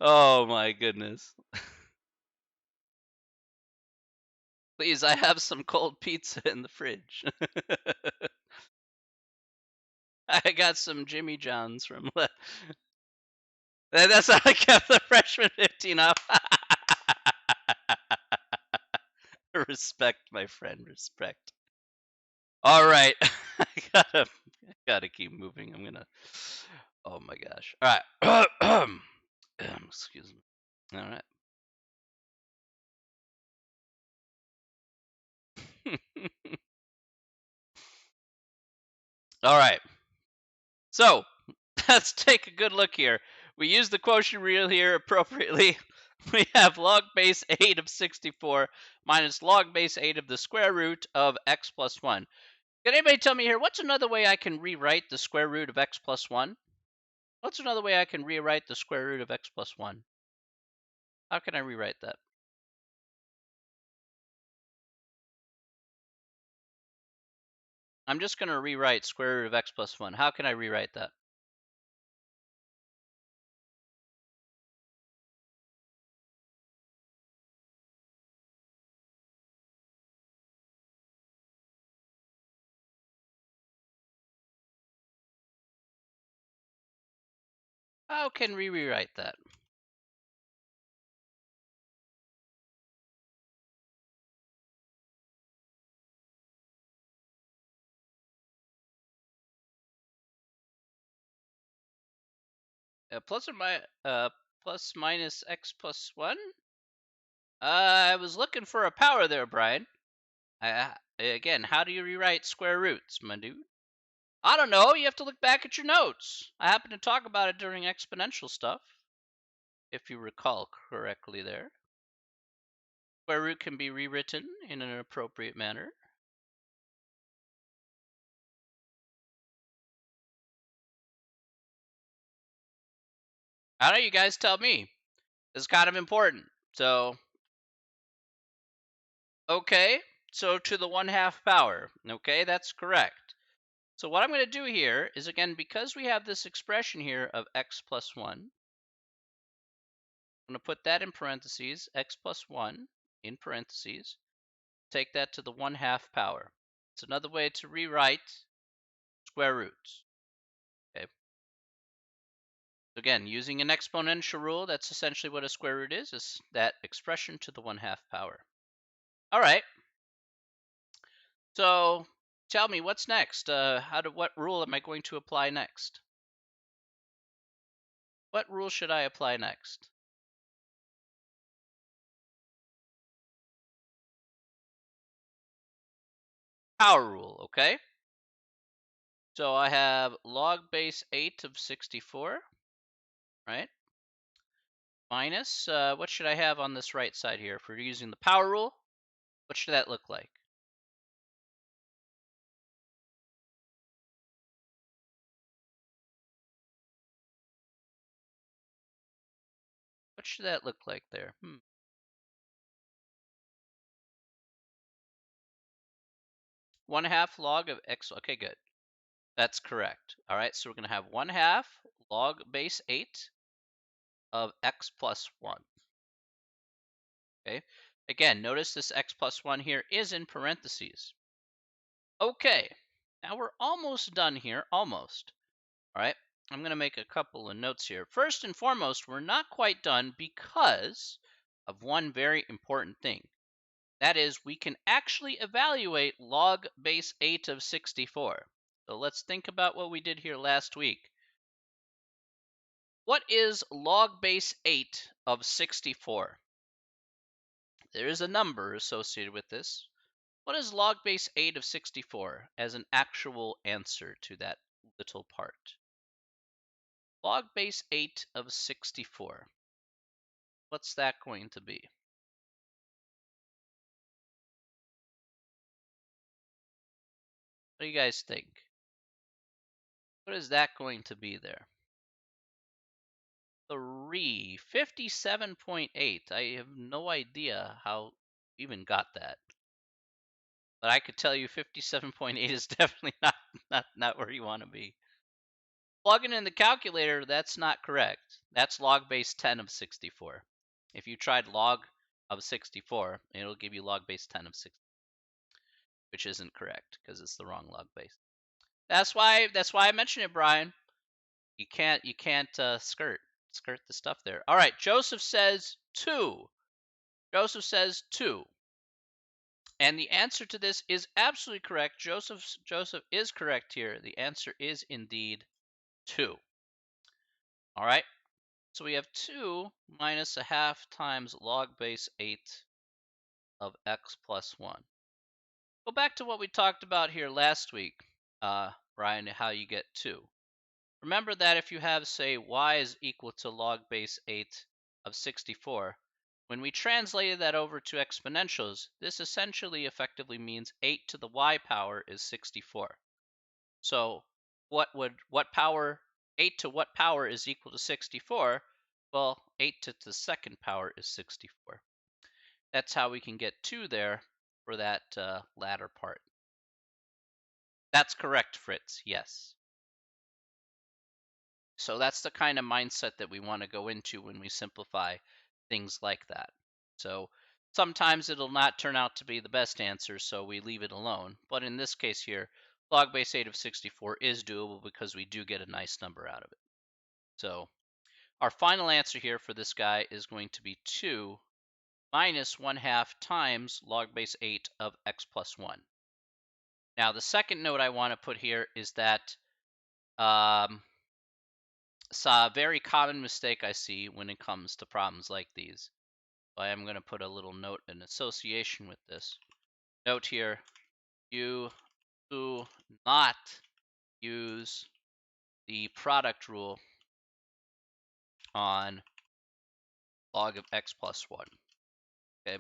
Oh my goodness. Please, I have some cold pizza in the fridge. I got some Jimmy John's from. That's how I kept the freshman 15 off. Respect, my friend. Respect. All right. I gotta keep moving. I'm gonna. Oh my gosh. All right. Excuse me. All right. All right. So let's take a good look here. We use the quotient rule here appropriately. We have log base 8 of 64 minus log base 8 of the square root of x plus 1. Can anybody tell me here, what's another way I can rewrite the square root of x plus 1? What's another way I can rewrite the square root of x plus 1? How can I rewrite that? I'm just going to rewrite square root of x plus 1. How can I rewrite that? How can we rewrite that? Plus minus x plus 1? I was looking for a power there, Brian. Again, how do you rewrite square roots, my dude? I don't know. You have to look back at your notes. I happened to talk about it during exponential stuff, if you recall correctly there. Square root can be rewritten in an appropriate manner. I don't know, you guys tell me. This is kind of important. So, okay, so to the 1/2 power. Okay, that's correct. So what I'm going to do here is, again, because we have this expression here of x plus 1, I'm going to put that in parentheses, x plus 1 in parentheses, take that to the 1/2 power. It's another way to rewrite square roots. Okay. So again, using an exponential rule, that's essentially what a square root is that expression to the 1/2 power. All right. So tell me, what's next? What rule am I going to apply next? What rule should I apply next? Power rule, okay? So I have log base 8 of 64, right? Minus, what should I have on this right side here? If we're using the power rule, what should that look like? What should that look like there? 1/2 log of x. Okay, good. That's correct. All right, so we're going to have 1/2 log base 8 of x plus 1. Okay. Again, notice this x plus 1 here is in parentheses. Okay. Now we're almost done here. Almost. All right. I'm going to make a couple of notes here. First and foremost, we're not quite done because of one very important thing. That is, we can actually evaluate log base 8 of 64. So let's think about what we did here last week. What is log base 8 of 64? There is a number associated with this. What is log base 8 of 64 as an actual answer to that little part? Log base 8 of 64. What's that going to be? What do you guys think? What is that going to be there? 57.8. I have no idea how you even got that. But I could tell you 57.8 is definitely not where you want to be. Plugging in the calculator, that's not correct. That's log base 10 of 64. If you tried log of 64, it'll give you log base 10 of 60, which isn't correct because it's the wrong log base. That's why I mentioned it, Brian. You can't skirt the stuff there. All right, Joseph says 2. Joseph says 2. And the answer to this is absolutely correct. Joseph is correct here. The answer is indeed 2. All right. So we have 2 minus 1/2 times log base 8 of x plus 1. Go back to what we talked about here last week, Ryan, how you get 2. Remember that if you have, say, y is equal to log base 8 of 64, when we translated that over to exponentials, this essentially effectively means 8 to the y power is 64. So what power, 8 to what power is equal to 64? Well, 8 to the second power is 64. That's how we can get 2 there for that latter part. That's correct, Fritz, yes. So that's the kind of mindset that we want to go into when we simplify things like that. So sometimes it'll not turn out to be the best answer, so we leave it alone. But in this case here, log base 8 of 64 is doable because we do get a nice number out of it. So our final answer here for this guy is going to be 2 minus 1/2 times log base 8 of x plus 1. Now the second note I want to put here is that it's a very common mistake I see when it comes to problems like these. So I am going to put a little note in association with this. Note here, you do not use the product rule on log of x plus 1. Okay.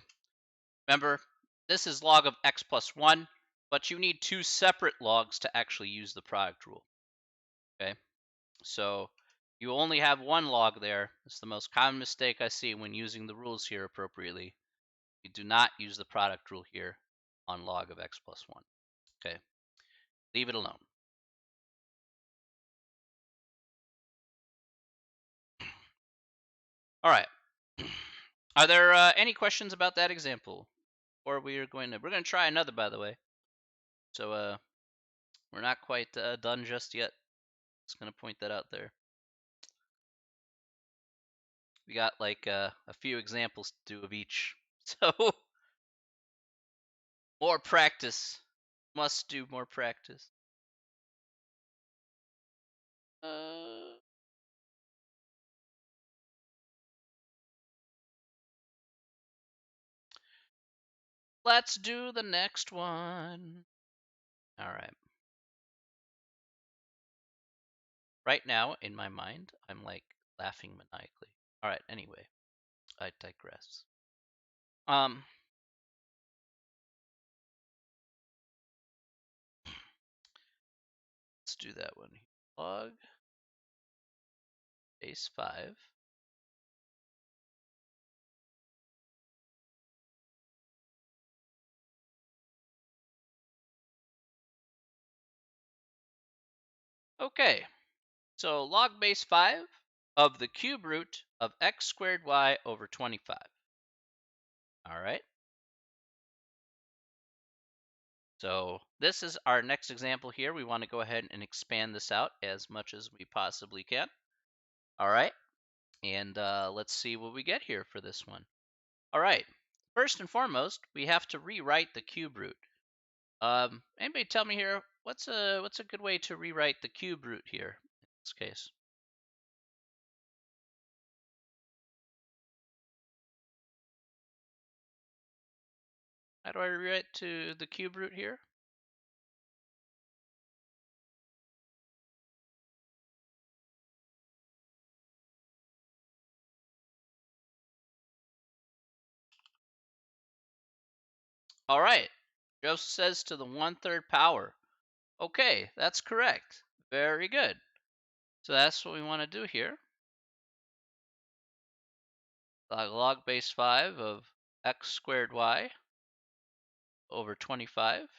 Remember, this is log of x plus 1, but you need 2 separate logs to actually use the product rule. Okay. So you only have 1 log there. It's the most common mistake I see when using the rules here appropriately. You do not use the product rule here on log of x plus 1. Okay, leave it alone. All right. Are there any questions about that example? Or we're going to try another, by the way. So we're not quite done just yet. Just going to point that out there. We got like a few examples to do of each. So more practice. Must do more practice. Let's do the next one. All right. Right now, in my mind, I'm like laughing maniacally. All right, anyway, I digress. Let's do that one. Log base 5. Okay, so log base 5 of the cube root of x squared y over 25. All right. So this is our next example here. We want to go ahead and expand this out as much as we possibly can. All right. And let's see what we get here for this one. All right. First and foremost, we have to rewrite the cube root. Anybody tell me here what's a good way to rewrite the cube root here in this case? How do I rewrite to the cube root here? All right. Joseph says to the 1/3 power. Okay, that's correct. Very good. So that's what we want to do here. Log base 5 of x squared y over 25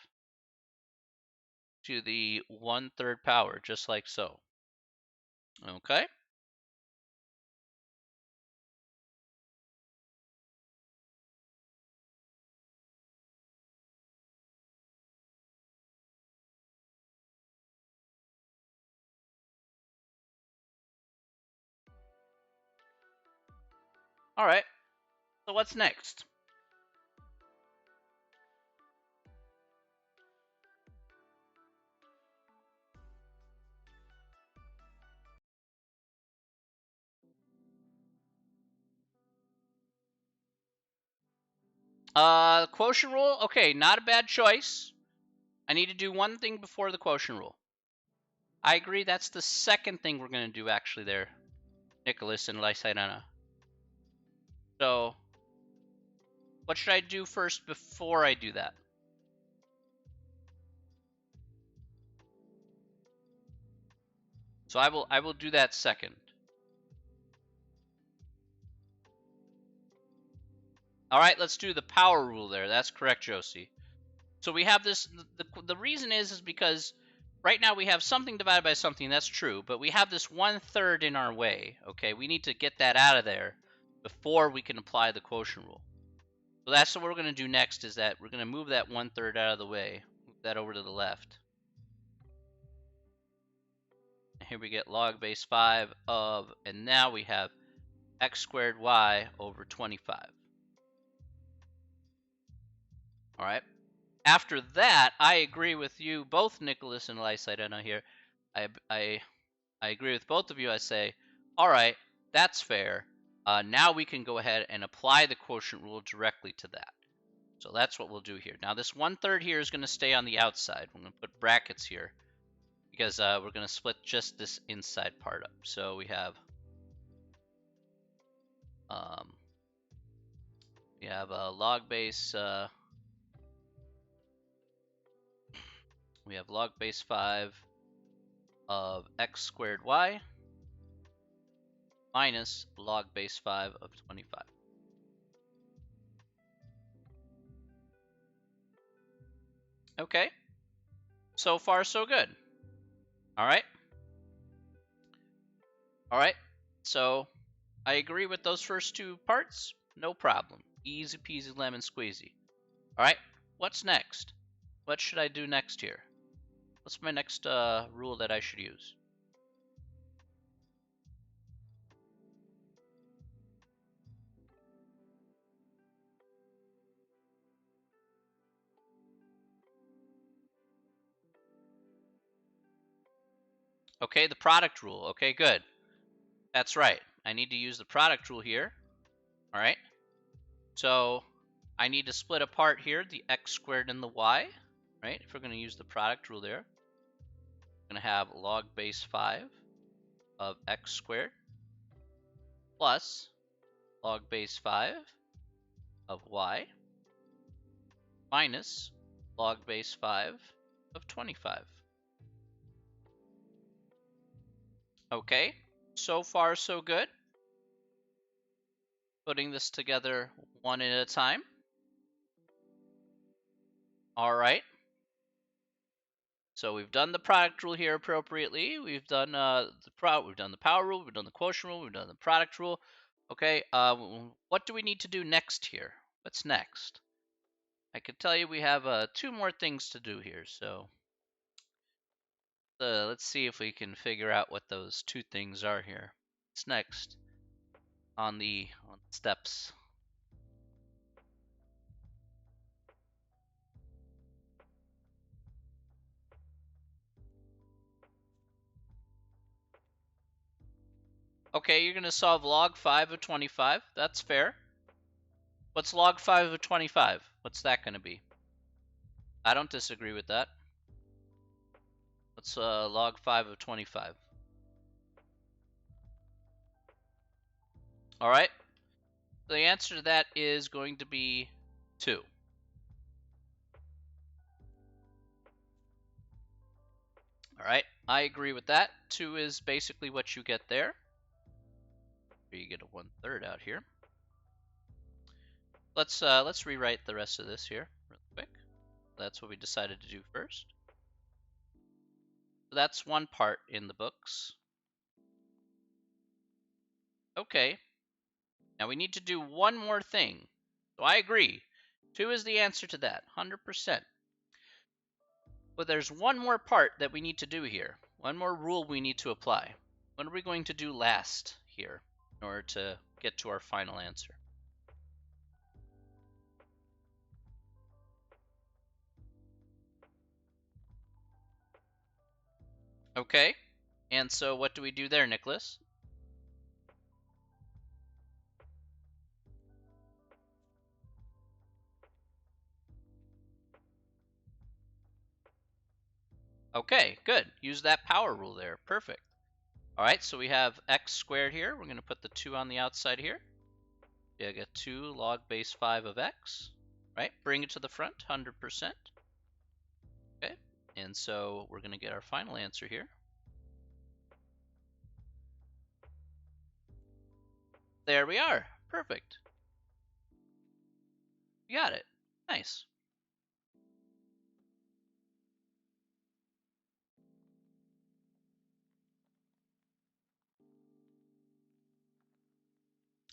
to the 1/3 power, just like so. Okay. All right. So what's next? Quotient rule. Okay, not a bad choice. I need to do one thing before the quotient rule. I agree that's the second thing we're going to do actually there, Nicholas and Lysidana. So, what should I do first before I do that? So I will do that second. All right, let's do the power rule there. That's correct, Josie. So we have this, the reason is because right now we have something divided by something, that's true, but we have this 1/3 in our way, okay? We need to get that out of there before we can apply the quotient rule. So that's what we're going to do next, is that we're going to move that 1/3 out of the way, move that over to the left. And here we get log base 5 of, and now we have x squared y over 25. All right. After that, I agree with you, both Nicholas and Lysidana here. I agree with both of you. I say, all right, that's fair. Now we can go ahead and apply the quotient rule directly to that. So that's what we'll do here. Now this 1/3 here is going to stay on the outside. We're going to put brackets here because we're going to split just this inside part up. So we have log base. We have log base 5 of x squared y minus log base 5 of 25. Okay, so far so good. All right. All right, so I agree with those first two parts. No problem. Easy peasy lemon squeezy. All right, what's next? What should I do next here? What's my next rule that I should use? Okay, the product rule. Okay, good. That's right. I need to use the product rule here. All right. So I need to split apart here the x squared and the y. Right? If we're going to use the product rule there, we're going to have log base 5 of x squared plus log base 5 of y minus log base 5 of 25. Okay, so far so good. Putting this together one at a time. All right. So we've done the product rule here appropriately. We've done we've done the power rule. We've done the quotient rule. We've done the product rule. Okay. What do we need to do next here? What's next? I could tell you we have 2 more things to do here. So let's see if we can figure out what those 2 things are here. What's next on the steps? Okay, you're going to solve log 5 of 25. That's fair. What's log 5 of 25? What's that going to be? I don't disagree with that. What's log 5 of 25? All right. The answer to that is going to be 2. All right. I agree with that. 2 is basically what you get there. You get a 1/3 out here. Let's rewrite the rest of this here real quick. That's what we decided to do first. So that's one part in the books. Okay. Now we need to do one more thing. So I agree. 2 is the answer to that, 100%. But there's one more part that we need to do here. One more rule we need to apply. What are we going to do last here in order to get to our final answer? Okay, and so what do we do there, Nicholas? Okay, good. Use that power rule there. Perfect. All right, so we have x squared here. We're going to put the 2 on the outside here. Yeah, I get 2 log base 5 of x, right? Bring it to the front, 100%. Okay, and so we're going to get our final answer here. There we are. Perfect. You got it. Nice.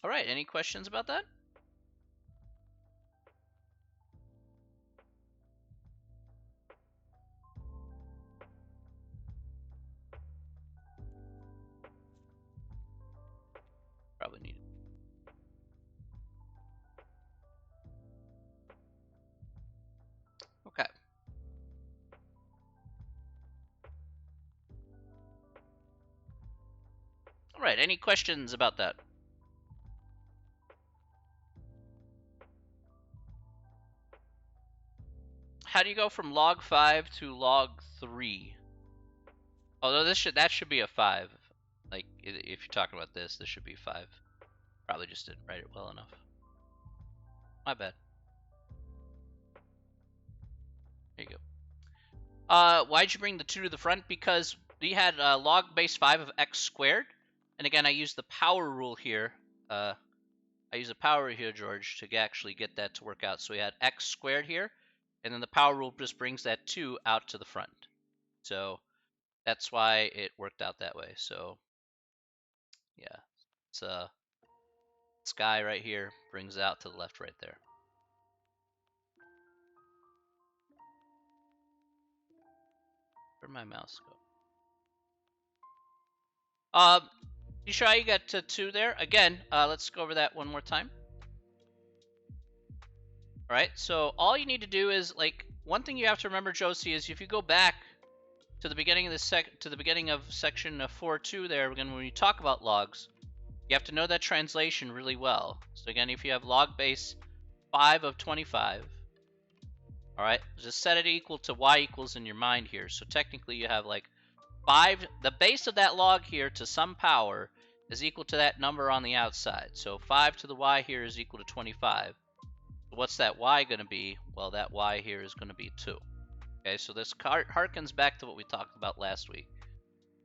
All right, any questions about that? Probably need it. Okay. All right, any questions about that? How do you go from log 5 to log 3? Although that should be a 5. Like, if you're talking about this should be 5. Probably just didn't write it well enough. My bad. There you go. Why'd you bring the 2 to the front? Because we had log base 5 of x squared. And again, I use the power rule here. I use the power here, George, to actually get that to work out. So we had x squared here. And then the power rule just brings that 2 out to the front. So that's why it worked out that way. So yeah, it's this guy right here brings it out to the left right there. Where'd my mouse go? You sure you got to 2 there? Again, let's go over that one more time. All right, so all you need to do is, like, one thing you have to remember, Josie, is if you go back to the beginning of section 4.2 there, when we talk about logs, you have to know that translation really well. So again, if you have log base 5 of 25, all right, just set it equal to y equals in your mind here. So technically you have like 5, the base of that log here to some power is equal to that number on the outside. So 5 to the y here is equal to 25. What's that y going to be? Well, that y here is going to be 2. Okay, so this harkens back to what we talked about last week.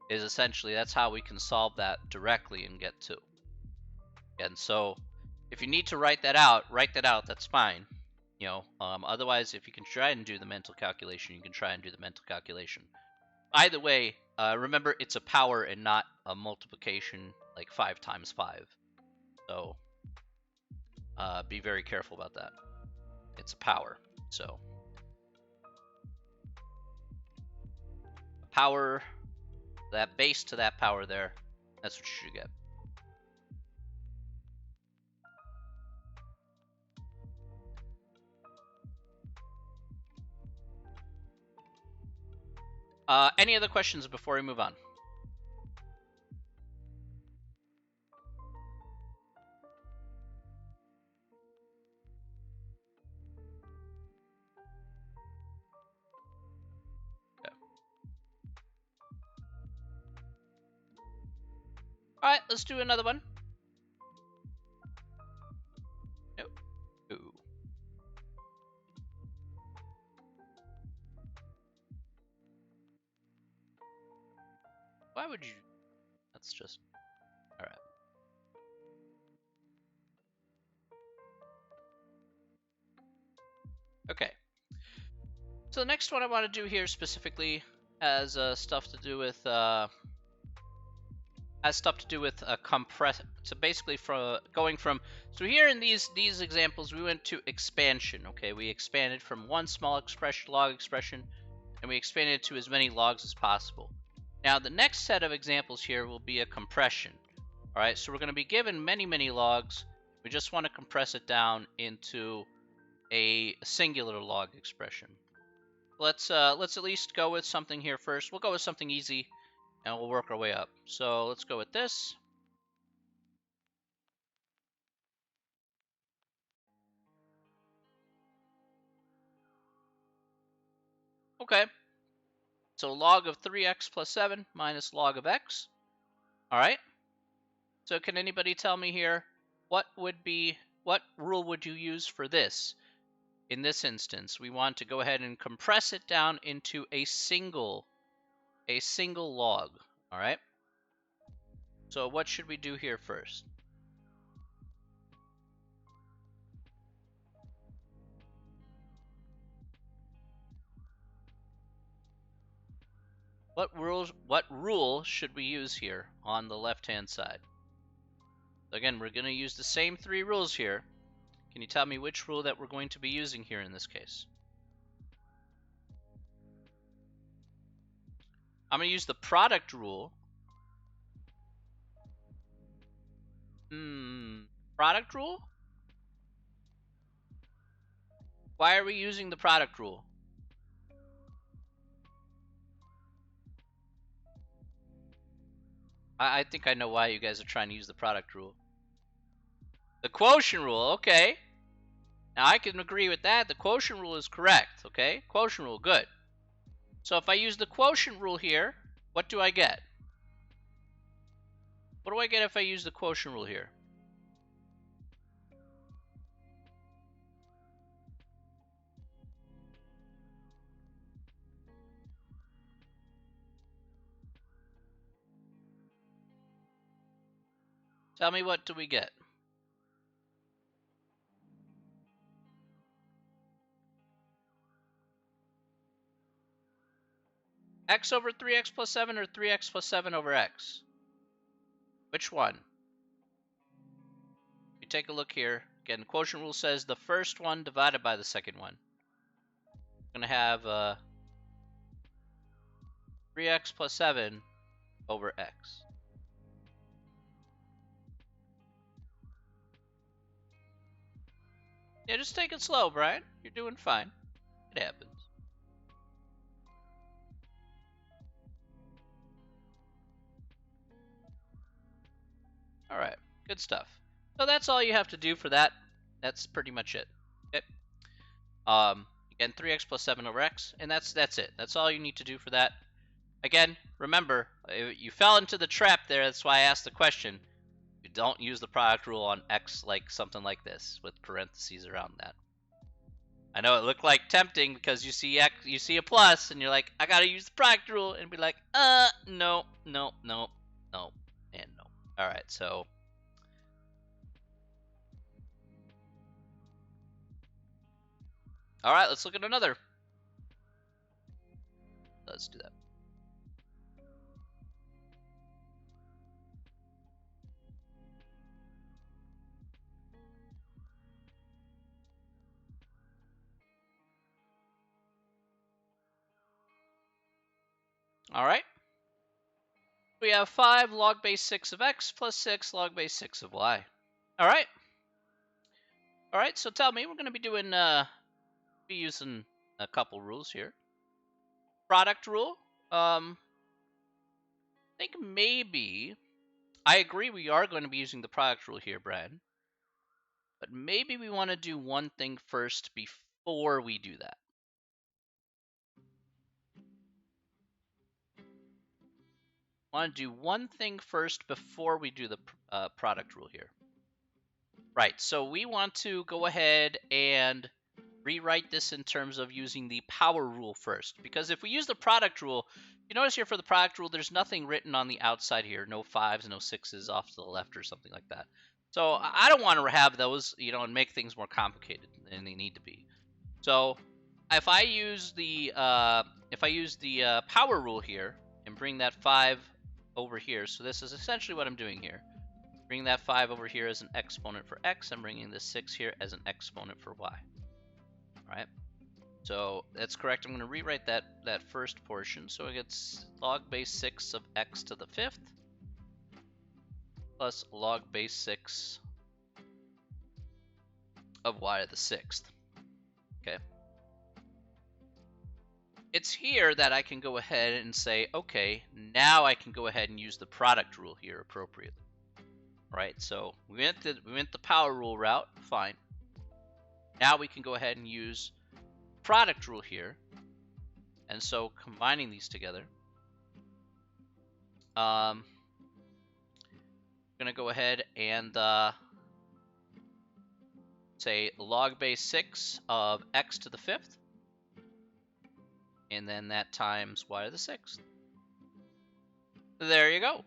Is essentially that's how we can solve that directly and get 2. And so if you need to write that out, that's fine. You know, otherwise, if you can try and do the mental calculation, you can try and do the mental calculation. Either way, remember it's a power and not a multiplication, like 5 times 5. So be very careful about that. It's a power. So power, that base to that power there, that's what you should get. Any other questions before we move on? Okay. All right, let's do another one. Nope. Ooh. Why would you? That's just. All right. Okay. So the next one I want to do here specifically has stuff to do with compress. So basically, from going from here in these examples, we went to expansion. Okay, we expanded from one small expression, log expression, and we expanded it to as many logs as possible. Now the next set of examples here will be a compression. All right, so we're going to be given many logs. We just want to compress it down into a singular log expression. Let's at least go with something here first. We'll go with something easy, and we'll work our way up. So let's go with this. Okay. So log of 3x plus 7 minus log of x. All right. So can anybody tell me here, what rule would you use for this? In this instance, we want to go ahead and compress it down into a single log. All right. So what should we do here first? What rule should we use here on the left-hand side? Again, we're going to use the same 3 rules here. Can you tell me which rule that we're going to be using here in this case? I'm going to use the product rule. Product rule? Why are we using the product rule? I think I know why you guys are trying to use the product rule. The quotient rule, okay. Now I can agree with that. The quotient rule is correct, okay? Quotient rule, good. So if I use the quotient rule here, what do I get? What do I get if I use the quotient rule here? Tell me, what do we get? X over 3x plus 7 or 3x plus 7 over x? Which one? You take a look here. Again, the quotient rule says the first one divided by the second one. I'm going to have 3x plus 7 over x. Yeah, just take it slow, Brian. You're doing fine. It happens. All right, good stuff. So that's all you have to do for that. That's pretty much it. Okay. Again, 3x plus 7 over x, and that's it. That's all you need to do for that. Again, remember, you fell into the trap there. That's why I asked the question. You don't use the product rule on x like something like this with parentheses around that. I know it looked like tempting because you see x, you see a plus, and you're like, I gotta use the product rule, and be like, no, and no. All right, so. All right, let's look at another. Let's do that. All right. We have 5 log base 6 of x plus 6 log base 6 of y. All right. All right, so tell me, we're going to be doing, using a couple rules here. Product rule. I think maybe, I agree we are going to be using the product rule here, Brad. But maybe we want to do one thing first before we do that. Want to do one thing first before we do the product rule here. Right, so we want to go ahead and rewrite this in terms of using the power rule first. Because if we use the product rule, you notice here for the product rule, there's nothing written on the outside here. No 5s, no 6s off to the left or something like that. So I don't want to have those, and make things more complicated than they need to be. So if I use the power rule here and bring that 5 over here, so this is essentially what I'm doing here. Bring that 5 over here as an exponent for x. I'm bringing this 6 here as an exponent for y. All right. So that's correct. I'm going to rewrite that first portion. So it gets log base 6 of x to the 5th plus log base 6 of y to the 6th. Okay. It's here that I can go ahead and say, okay, now I can go ahead and use the product rule here appropriately. Right, so we went the power rule route, fine. Now we can go ahead and use product rule here And so combining these together, I'm going to go ahead and say log base 6 of x to the 5th. And then that times y to the 6th. There you go.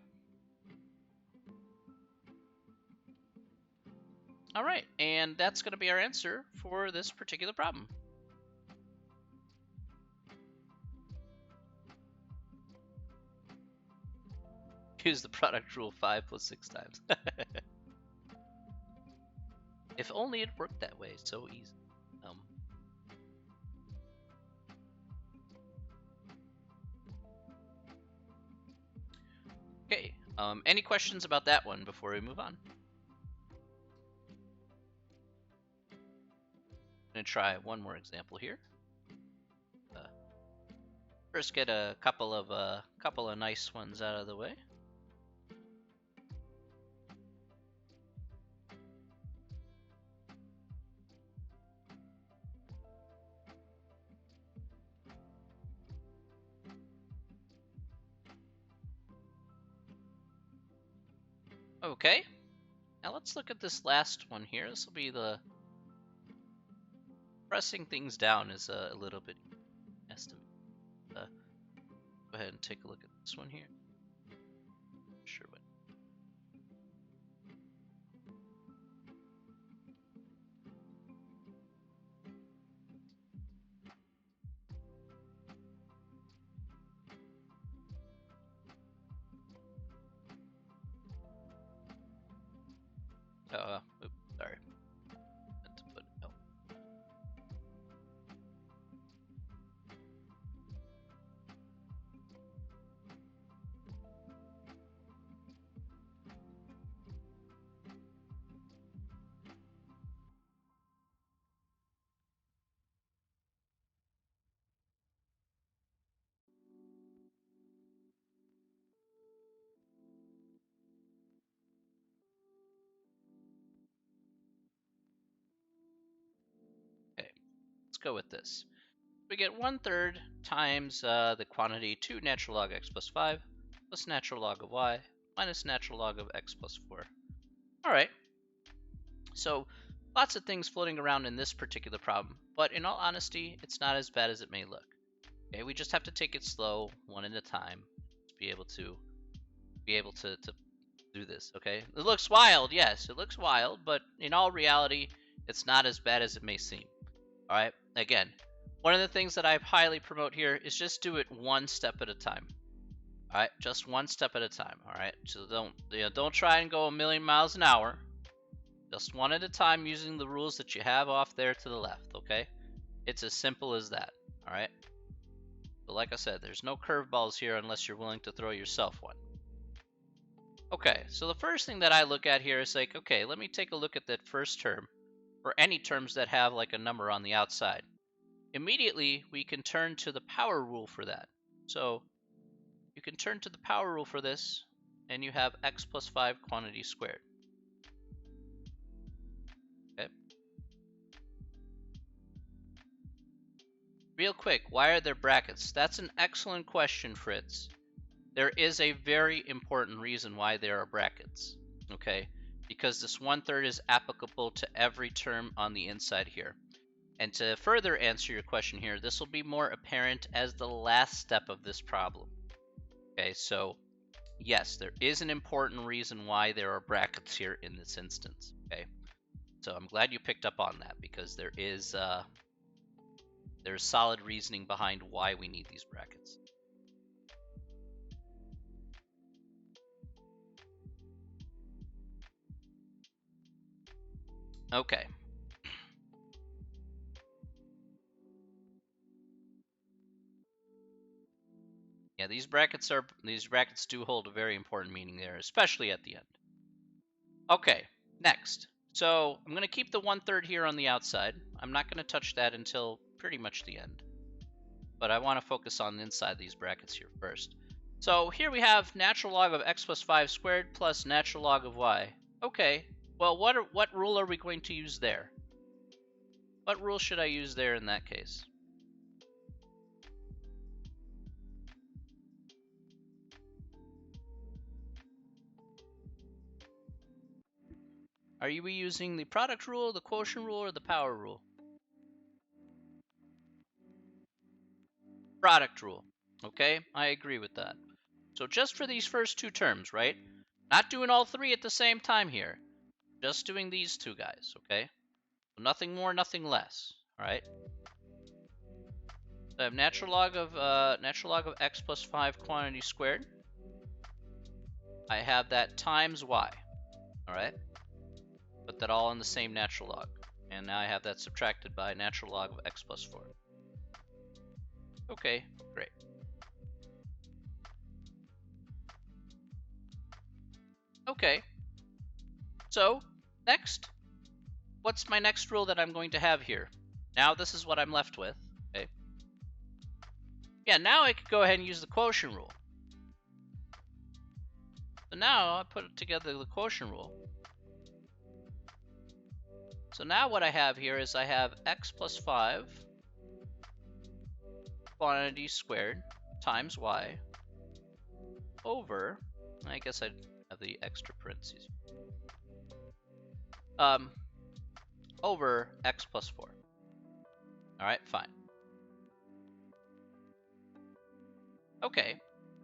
All right, and that's going to be our answer for this particular problem. Use the product rule 5 plus 6 times. If only it worked that way, so easy. Okay, any questions about that one before we move on? I'm gonna try one more example here. First, get a couple of nice ones out of the way. Okay, now let's look at this last one here. This will be the pressing things down is a little bit estimate. Go ahead and take a look at this one here. Sure. Oops, sorry. Meant to put L. Okay, let's go with this. We get 1/3 times the quantity 2 natural log x plus 5 plus natural log of y minus natural log of x plus 4. All right. So lots of things floating around in this particular problem, but in all honesty, it's not as bad as it may look. Okay, we just have to take it slow, one at a time, to be able to do this. Okay, it looks wild, yes, it looks wild, but in all reality, it's not as bad as it may seem. All right, again, one of the things that I highly promote here is just do it one step at a time. All right, just one step at a time. All right, so don't try and go a million miles an hour. Just one at a time using the rules that you have off there to the left. Okay, it's as simple as that. All right. But like I said, there's no curveballs here unless you're willing to throw yourself one. Okay, so the first thing that I look at here is like, okay, let me take a look at that first term, or any terms that have like a number on the outside. Immediately, we can turn to the power rule for that. So you can turn to the power rule for this, and you have x plus 5 quantity squared. Okay. Real quick, why are there brackets? That's an excellent question, Fritz. There is a very important reason why there are brackets, okay? Because this 1/3 is applicable to every term on the inside here. And to further answer your question here, this will be more apparent as the last step of this problem. Okay, so yes, there is an important reason why there are brackets here in this instance, okay? So I'm glad you picked up on that because there's solid reasoning behind why we need these brackets. Okay. Yeah, these brackets do hold a very important meaning there, especially at the end. Okay, next. So I'm going to keep the 1/3 here on the outside. I'm not going to touch that until pretty much the end. But I want to focus on inside these brackets here first. So here we have natural log of x plus 5 squared plus natural log of y. Okay, well, what rule are we going to use there? What rule should I use there in that case? Are we using the product rule, the quotient rule, or the power rule? Product rule. Okay, I agree with that. So just for these first two terms, right? Not doing all three at the same time here. Just doing these two guys, okay? So nothing more, nothing less, all right? So I have natural log of x plus 5 quantity squared. I have that times y, all right? Put that all in the same natural log. And now I have that subtracted by natural log of x plus 4. Okay, great. Okay, so next, what's my next rule that I'm going to have here? Now this is what I'm left with, okay? Yeah, now I could go ahead and use the quotient rule. So now I put together the quotient rule. So now what I have here is I have x plus 5 quantity squared times y over, I guess I'd have the extra parentheses, over x plus 4. All right, fine. Okay,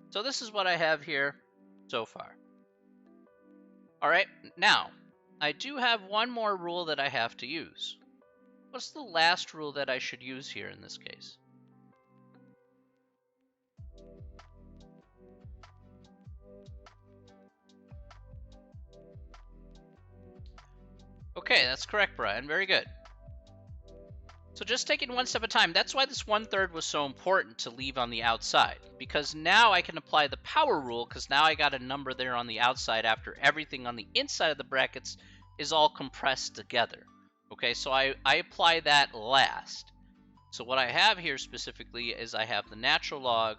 so this is what I have here so far. All right, now, I do have one more rule that I have to use. What's the last rule that I should use here in this case? Okay, that's correct, Brian. Very good. So just taking one step at a time, that's why this 1/3 was so important to leave on the outside, because now I can apply the power rule, because now I got a number there on the outside after everything on the inside of the brackets is all compressed together. Okay, so I apply that last. So what I have here specifically is I have the natural log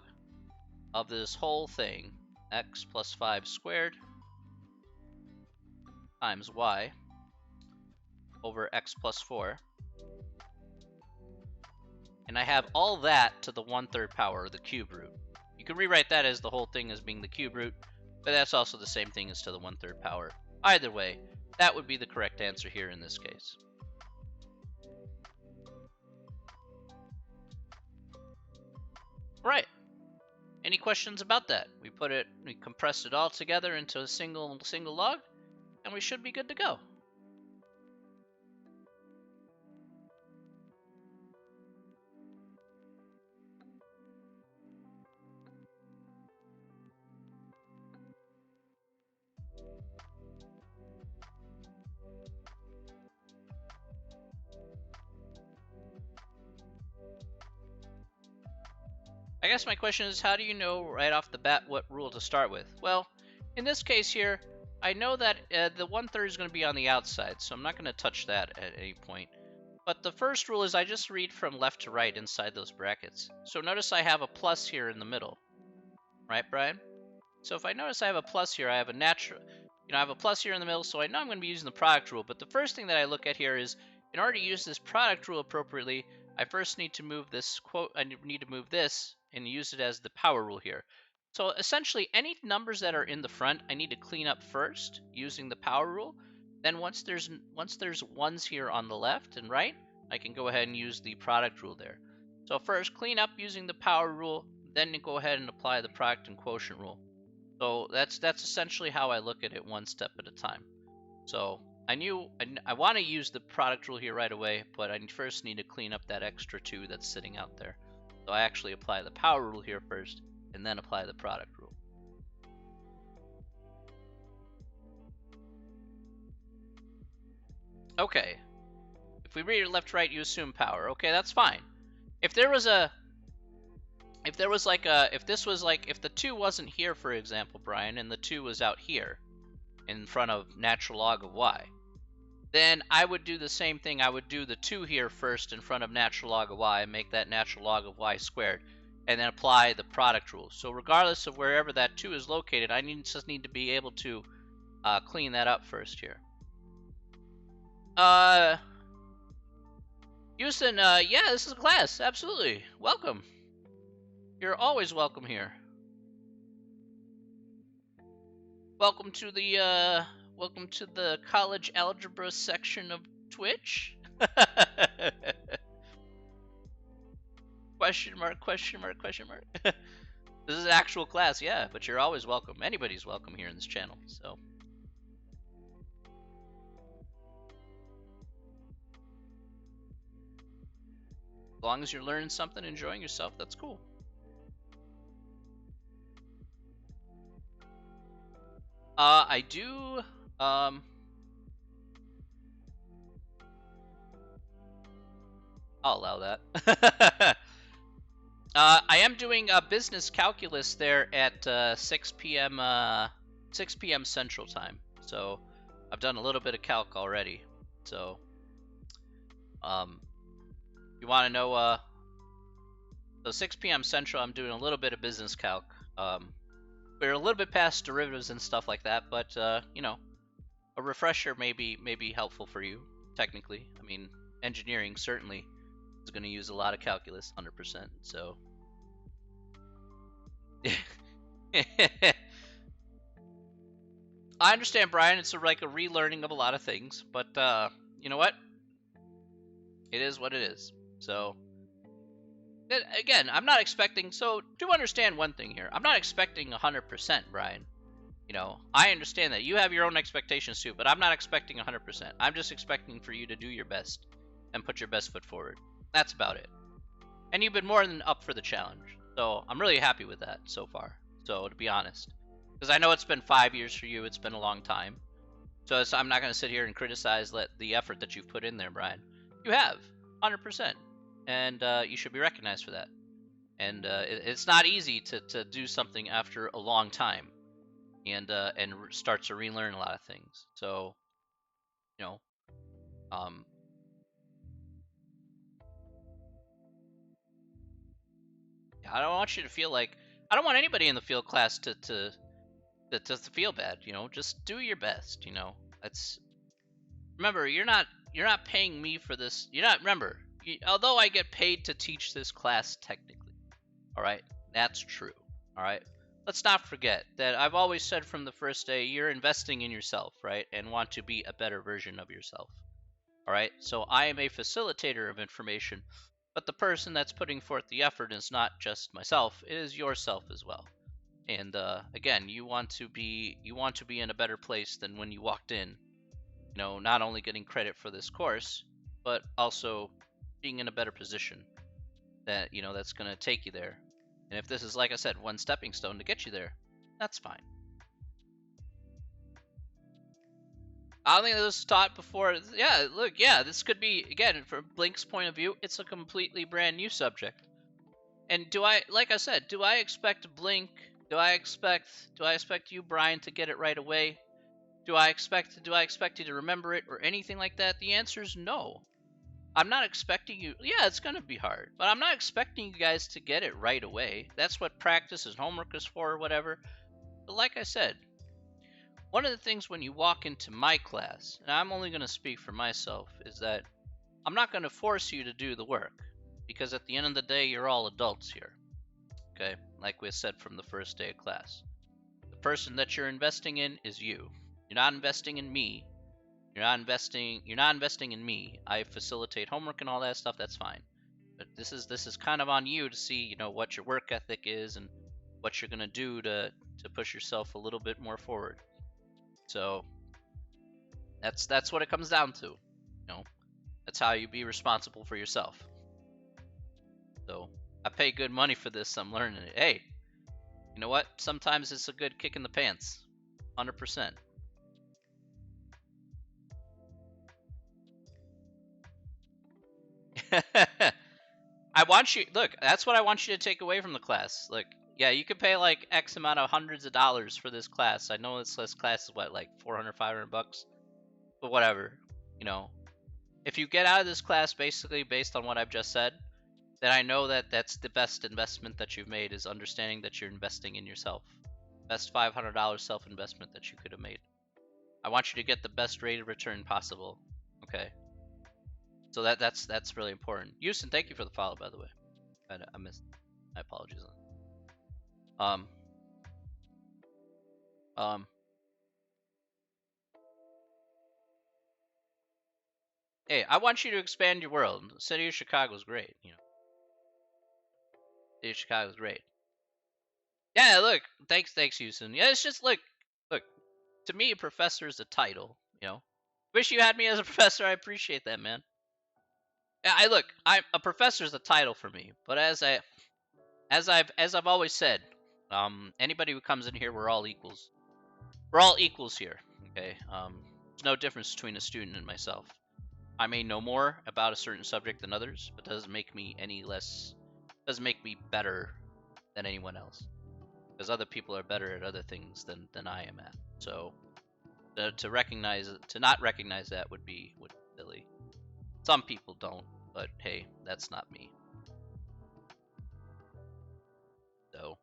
of this whole thing, x plus 5 squared times y over x plus 4. And I have all that to the 1/3 power, or the cube root. You can rewrite that as the whole thing as being the cube root, but that's also the same thing as to the 1/3 power. Either way, that would be the correct answer here in this case. Right. Any questions about that? We compressed it all together into a single log, and we should be good to go. I guess my question is, how do you know right off the bat what rule to start with? Well, in this case here, I know that the 1/3 is going to be on the outside, so I'm not going to touch that at any point. But the first rule is I just read from left to right inside those brackets. So notice I have a plus here in the middle. Right, Brian? So if I notice I have a plus here, I have a natural, I have a plus here in the middle, so I know I'm going to be using the product rule. But the first thing that I look at here is, in order to use this product rule appropriately, I first need to move this I need to move this and use it as the power rule here. So essentially, any numbers that are in the front, I need to clean up first using the power rule. Then once there's ones here on the left and right, I can go ahead and use the product rule there. So first, clean up using the power rule, then go ahead and apply the product and quotient rule. So that's essentially how I look at it, one step at a time. So I want to use the product rule here right away, but I first need to clean up that extra 2 that's sitting out there. So I actually apply the power rule here first, and then apply the product rule. Okay, if we read it left to right, you assume power. Okay, that's fine. If there was if the 2 wasn't here, for example, Brian, and the 2 was out here in front of natural log of y, then I would do the same thing. I would do the 2 here first in front of natural log of y and make that natural log of y squared, and then apply the product rule. So regardless of wherever that 2 is located, I just need to be able to clean that up first here. Houston, yeah, this is a class. Absolutely. Welcome. You're always welcome here. Welcome to the Welcome to the college algebra section of Twitch. Question mark, question mark, question mark. This is an actual class, yeah, but you're always welcome. Anybody's welcome here in this channel, so. As long as you're learning something, enjoying yourself, that's cool. I do, I'll allow that. I am doing a business calculus there at 6 p.m. 6 p.m. Central Time. So I've done a little bit of calc already. So you want to know? So 6 p.m. Central, I'm doing a little bit of business calc. We're a little bit past derivatives and stuff like that, but you know, a refresher may be helpful for you. Technically, I mean, engineering certainly is going to use a lot of calculus, 100%. So. I understand, Brian. It's like a relearning of a lot of things, but you know what? It is what it is. So again, I'm not expecting. So do understand one thing here. I'm not expecting 100%, Brian. You know, I understand that you have your own expectations too, but I'm not expecting 100%. I'm just expecting for you to do your best and put your best foot forward. That's about it. And you've been more than up for the challenge, so I'm really happy with that so far. So to be honest. Because I know it's been 5 years for you. It's been a long time. So I'm not going to sit here and criticize the effort that you've put in there, Brian. You have, 100%. And you should be recognized for that. And it's not easy to do something after a long time and start to relearn a lot of things. So, you know, I don't want you to feel like, I don't want anybody in the field class to feel bad. You know, just do your best. You know, that's, remember, you're not paying me for this. You're not, remember, although I get paid to teach this class technically, all right, that's true. All right, let's not forget that I've always said from the first day, you're investing in yourself, right, and want to be a better version of yourself. All right, so I am a facilitator of information, but the person that's putting forth the effort is not just myself, it is yourself as well. And again, you want to be in a better place than when you walked in. You know, not only getting credit for this course, but also being in a better position that, you know, that's going to take you there. And if this is, like I said, one stepping stone to get you there, that's fine. I don't think this was taught before. Yeah, look, yeah, this could be, again, from Blink's point of view, it's a completely brand new subject. And do I, like I said, do I expect Blink, do I expect you, Brian, to get it right away? Do I expect you to remember it or anything like that? The answer is no. I'm not expecting you. Yeah, it's going to be hard, but I'm not expecting you guys to get it right away. That's what practice and homework is for or whatever. But like I said, one of the things when you walk into my class, and I'm only going to speak for myself, is that I'm not going to force you to do the work, because at the end of the day, you're all adults here. Okay? Like we said from the first day of class. The person that you're investing in is you. You're not investing in me. You're not investing in me. I facilitate homework and all that stuff, that's fine. But this is kind of on you to see, you know, what your work ethic is and what you're going to do to push yourself a little bit more forward. So that's what it comes down to. You know, that's how you be responsible for yourself. So I pay good money for this. I'm learning it. Hey, you know what? Sometimes it's a good kick in the pants. 100%. I want you, look, that's what I want you to take away from the class. Look, yeah, you could pay like X amount of hundreds of dollars for this class. I know this class is what, like 400, 500 bucks? But whatever, you know. If you get out of this class basically based on what I've just said, then I know that that's the best investment that you've made, is understanding that you're investing in yourself. Best $500 self-investment that you could have made. I want you to get the best rate of return possible. Okay. So that's really important. Houston, thank you for the follow, by the way. I missed. My apologies. Um. Hey, I want you to expand your world. The city of Chicago's great, you know. The city of Chicago's great. Yeah, look, thanks, Houston. Yeah, it's just look. To me, a professor is a title. You know, wish you had me as a professor. I appreciate that, man. Yeah, I'm a professor is a title for me, but as I've always said, anybody who comes in here, we're all equals. We're all equals here. Okay. There's no difference between a student and myself. I may know more about a certain subject than others, but doesn't make me any less. Doesn't make me better than anyone else. Because other people are better at other things than I am at. So to not recognize that would be silly. Some people don't, but hey, that's not me. So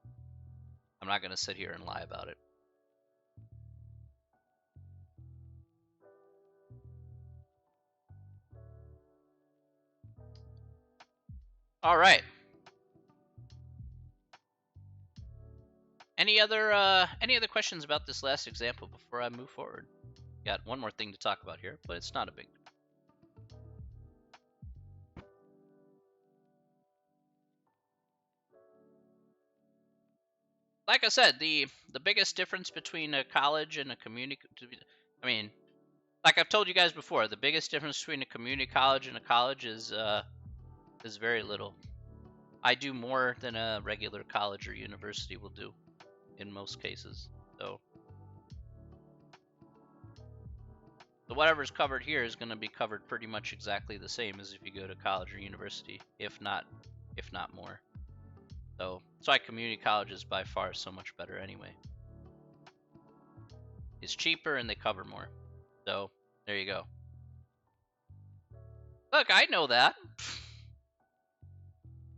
I'm not gonna sit here and lie about it. All right. Any other questions about this last example before I move forward? Got one more thing to talk about here, but it's not a big. Like I said, the biggest difference between a college and a community, I mean, like I've told you guys before, the biggest difference between a community college and a college is very little. I do more than a regular college or university will do in most cases. So whatever's covered here is going to be covered pretty much exactly the same as if you go to college or university, if not more. So that's why community college is by far so much better anyway. It's cheaper and they cover more. So there you go. Look, I know that.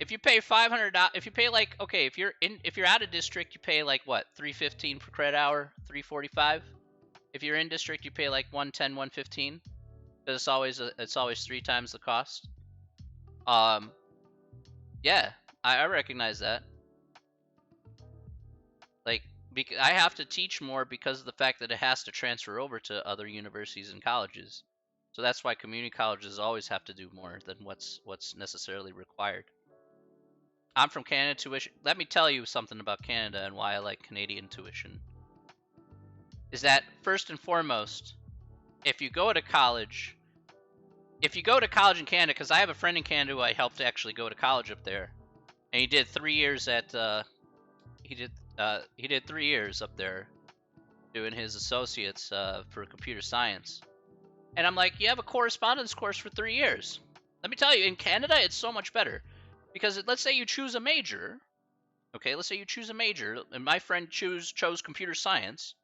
If you pay $500, if you pay like, okay, if you're out of district, you pay like what, $3.15 per credit hour, $3.45. If you're in district, you pay like $110, $115. Because it's always 3 times the cost. Yeah, I recognize that. Like, I have to teach more because of the fact that it has to transfer over to other universities and colleges. So that's why community colleges always have to do more than what's necessarily required. I'm from Canada. Tuition. Let me tell you something about Canada and why I like Canadian tuition. Is that first and foremost, if you go to college in Canada, because I have a friend in Canada who I helped to actually go to college up there, and he did 3 years at he did 3 years up there doing his associates for computer science. And I'm like, you have a correspondence course for 3 years. Let me tell you, in Canada, it's so much better. Because let's say you choose a major. Okay, let's say you choose a major, and my friend chose computer science.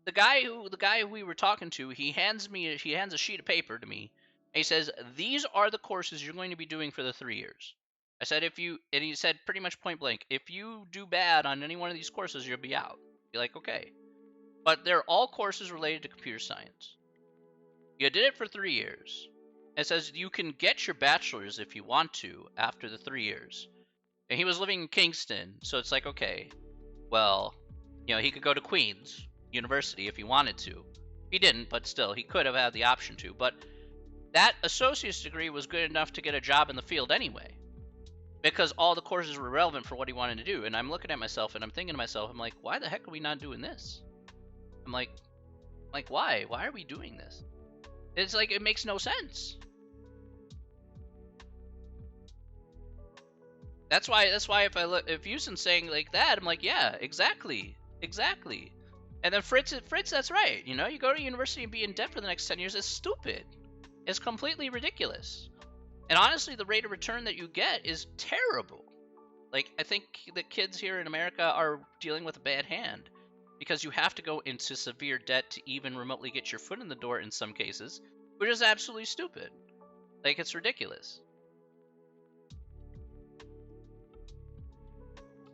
The guy who we were talking to, he hands a sheet of paper to me, and he says, these are the courses you're going to be doing for the 3 years. I said, and he said pretty much point blank, if you do bad on any one of these courses, you'll be out. Be like, okay. But they're all courses related to computer science. You did it for 3 years. It says you can get your bachelor's if you want to after the 3 years. And he was living in Kingston, so it's like, okay, well, he could go to Queen's University if he wanted to. He didn't, but still, he could have had the option to. But that associate's degree was good enough to get a job in the field anyway, because all the courses were relevant for what he wanted to do. And I'm looking at myself, and I'm thinking to myself, I'm like, why the heck are we not doing this? I'm like, why? Why are we doing this? It's like, it makes no sense. That's why if Houston's saying like that, I'm like, yeah, exactly. And then Fritz, that's right. You go to university and be in debt for the next 10 years is stupid. It's completely ridiculous. And honestly, the rate of return that you get is terrible. Like, I think the kids here in America are dealing with a bad hand, because you have to go into severe debt to even remotely get your foot in the door in some cases, which is absolutely stupid. Like, it's ridiculous.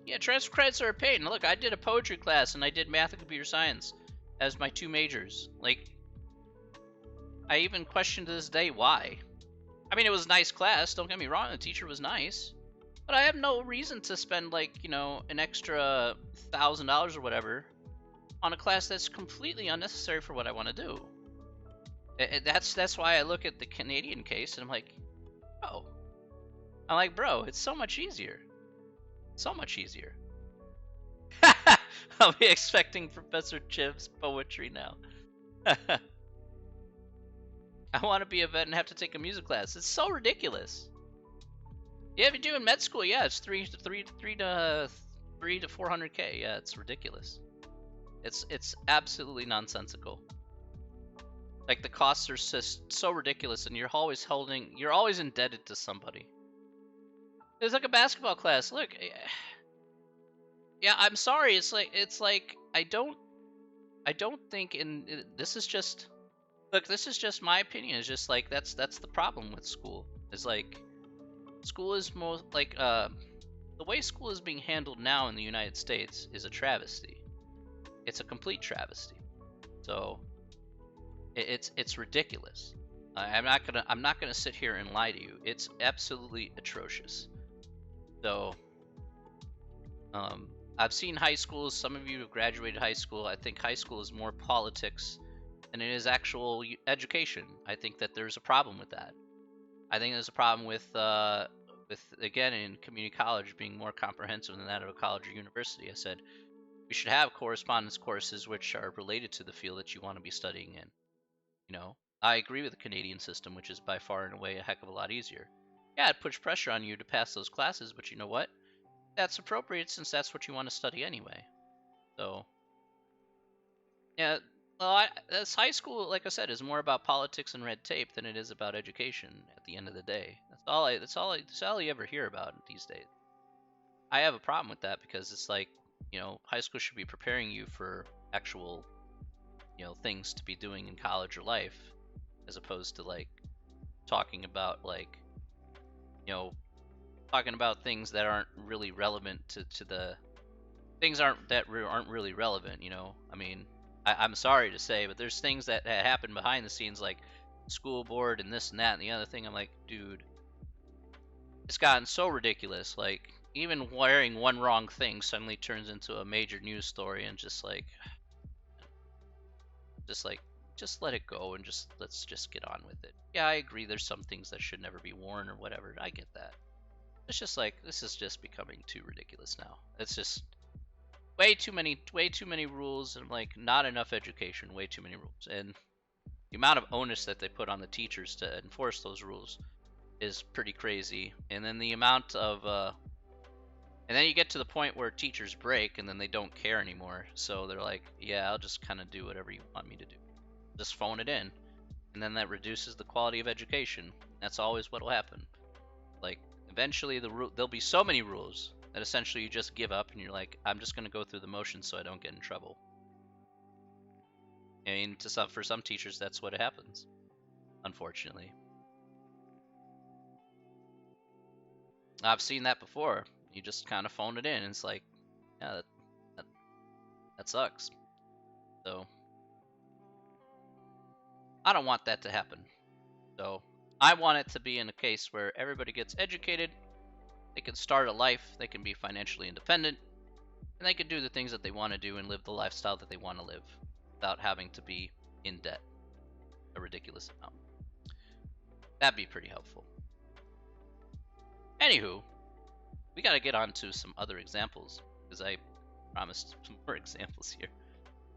Yeah, transfer credits are a pain. Look, I did a poetry class and I did math and computer science as my 2 majors. Like, I even question to this day why. I mean, it was a nice class, don't get me wrong, the teacher was nice. But I have no reason to spend, like, an extra $1,000 or whatever on a class that's completely unnecessary for what I want to do. That's why I look at the Canadian case and I'm like, bro, it's so much easier. So much easier. I'll be expecting Professor Chiv's poetry now. I want to be a vet and have to take a music class. It's so ridiculous. Yeah, if you're doing med school, yeah, it's three to 400K. Yeah, it's ridiculous. It's absolutely nonsensical. Like the costs are just so ridiculous, and you're always indebted to somebody. It's like a basketball class. Look, yeah, I'm sorry. It's like I don't think this is just my opinion. It's just like that's the problem with school. Is like school is most like the way school is being handled now in the United States is a travesty. It's a complete travesty. So it's ridiculous. I'm not gonna sit here and lie to you. It's absolutely atrocious. So I've seen high schools. Some of you have graduated high school. I think high school is more politics than it is actual education. I think that there's a problem with that. I think there's a problem with again in community college being more comprehensive than that of a college or university. I said we should have correspondence courses which are related to the field that you want to be studying in. You know, I agree with the Canadian system, which is by far and away a heck of a lot easier. Yeah, it puts pressure on you to pass those classes, but you know what? That's appropriate since that's what you want to study anyway. So, yeah, well, this high school, like I said, is more about politics and red tape than it is about education. At the end of the day, that's all you ever hear about these days. I have a problem with that because it's like, high school should be preparing you for actual, things to be doing in college or life, as opposed to like talking about like, talking about things that aren't really relevant to the things aren't really relevant. I mean, I'm sorry to say, but there's things that happen behind the scenes, like school board and this and that and the other thing. I'm like, dude, it's gotten so ridiculous. Like, even wearing one wrong thing suddenly turns into a major news story, and just like, just let it go and let's just get on with it. Yeah, I agree. There's some things that should never be worn or whatever. I get that. It's just like this is just becoming too ridiculous now. It's just way too many rules, and like not enough education. Way too many rules, and the amount of onus that they put on the teachers to enforce those rules is pretty crazy. And then the amount of and then you get to the point where teachers break and then they don't care anymore. So they're like, yeah, I'll just kind of do whatever you want me to do. Just phone it in. And then that reduces the quality of education. That's always what will happen. Like, eventually there'll be so many rules that essentially you just give up and you're like, I'm just going to go through the motions so I don't get in trouble. I mean, for some teachers, that's what happens, unfortunately. I've seen that before. You just kind of phone it in, and it's like, yeah, that sucks. So, I don't want that to happen. So, I want it to be in a case where everybody gets educated, they can start a life, they can be financially independent, and they can do the things that they want to do and live the lifestyle that they want to live without having to be in debt a ridiculous amount. That'd be pretty helpful. Anywho, we gotta get on to some other examples, because I promised some more examples here.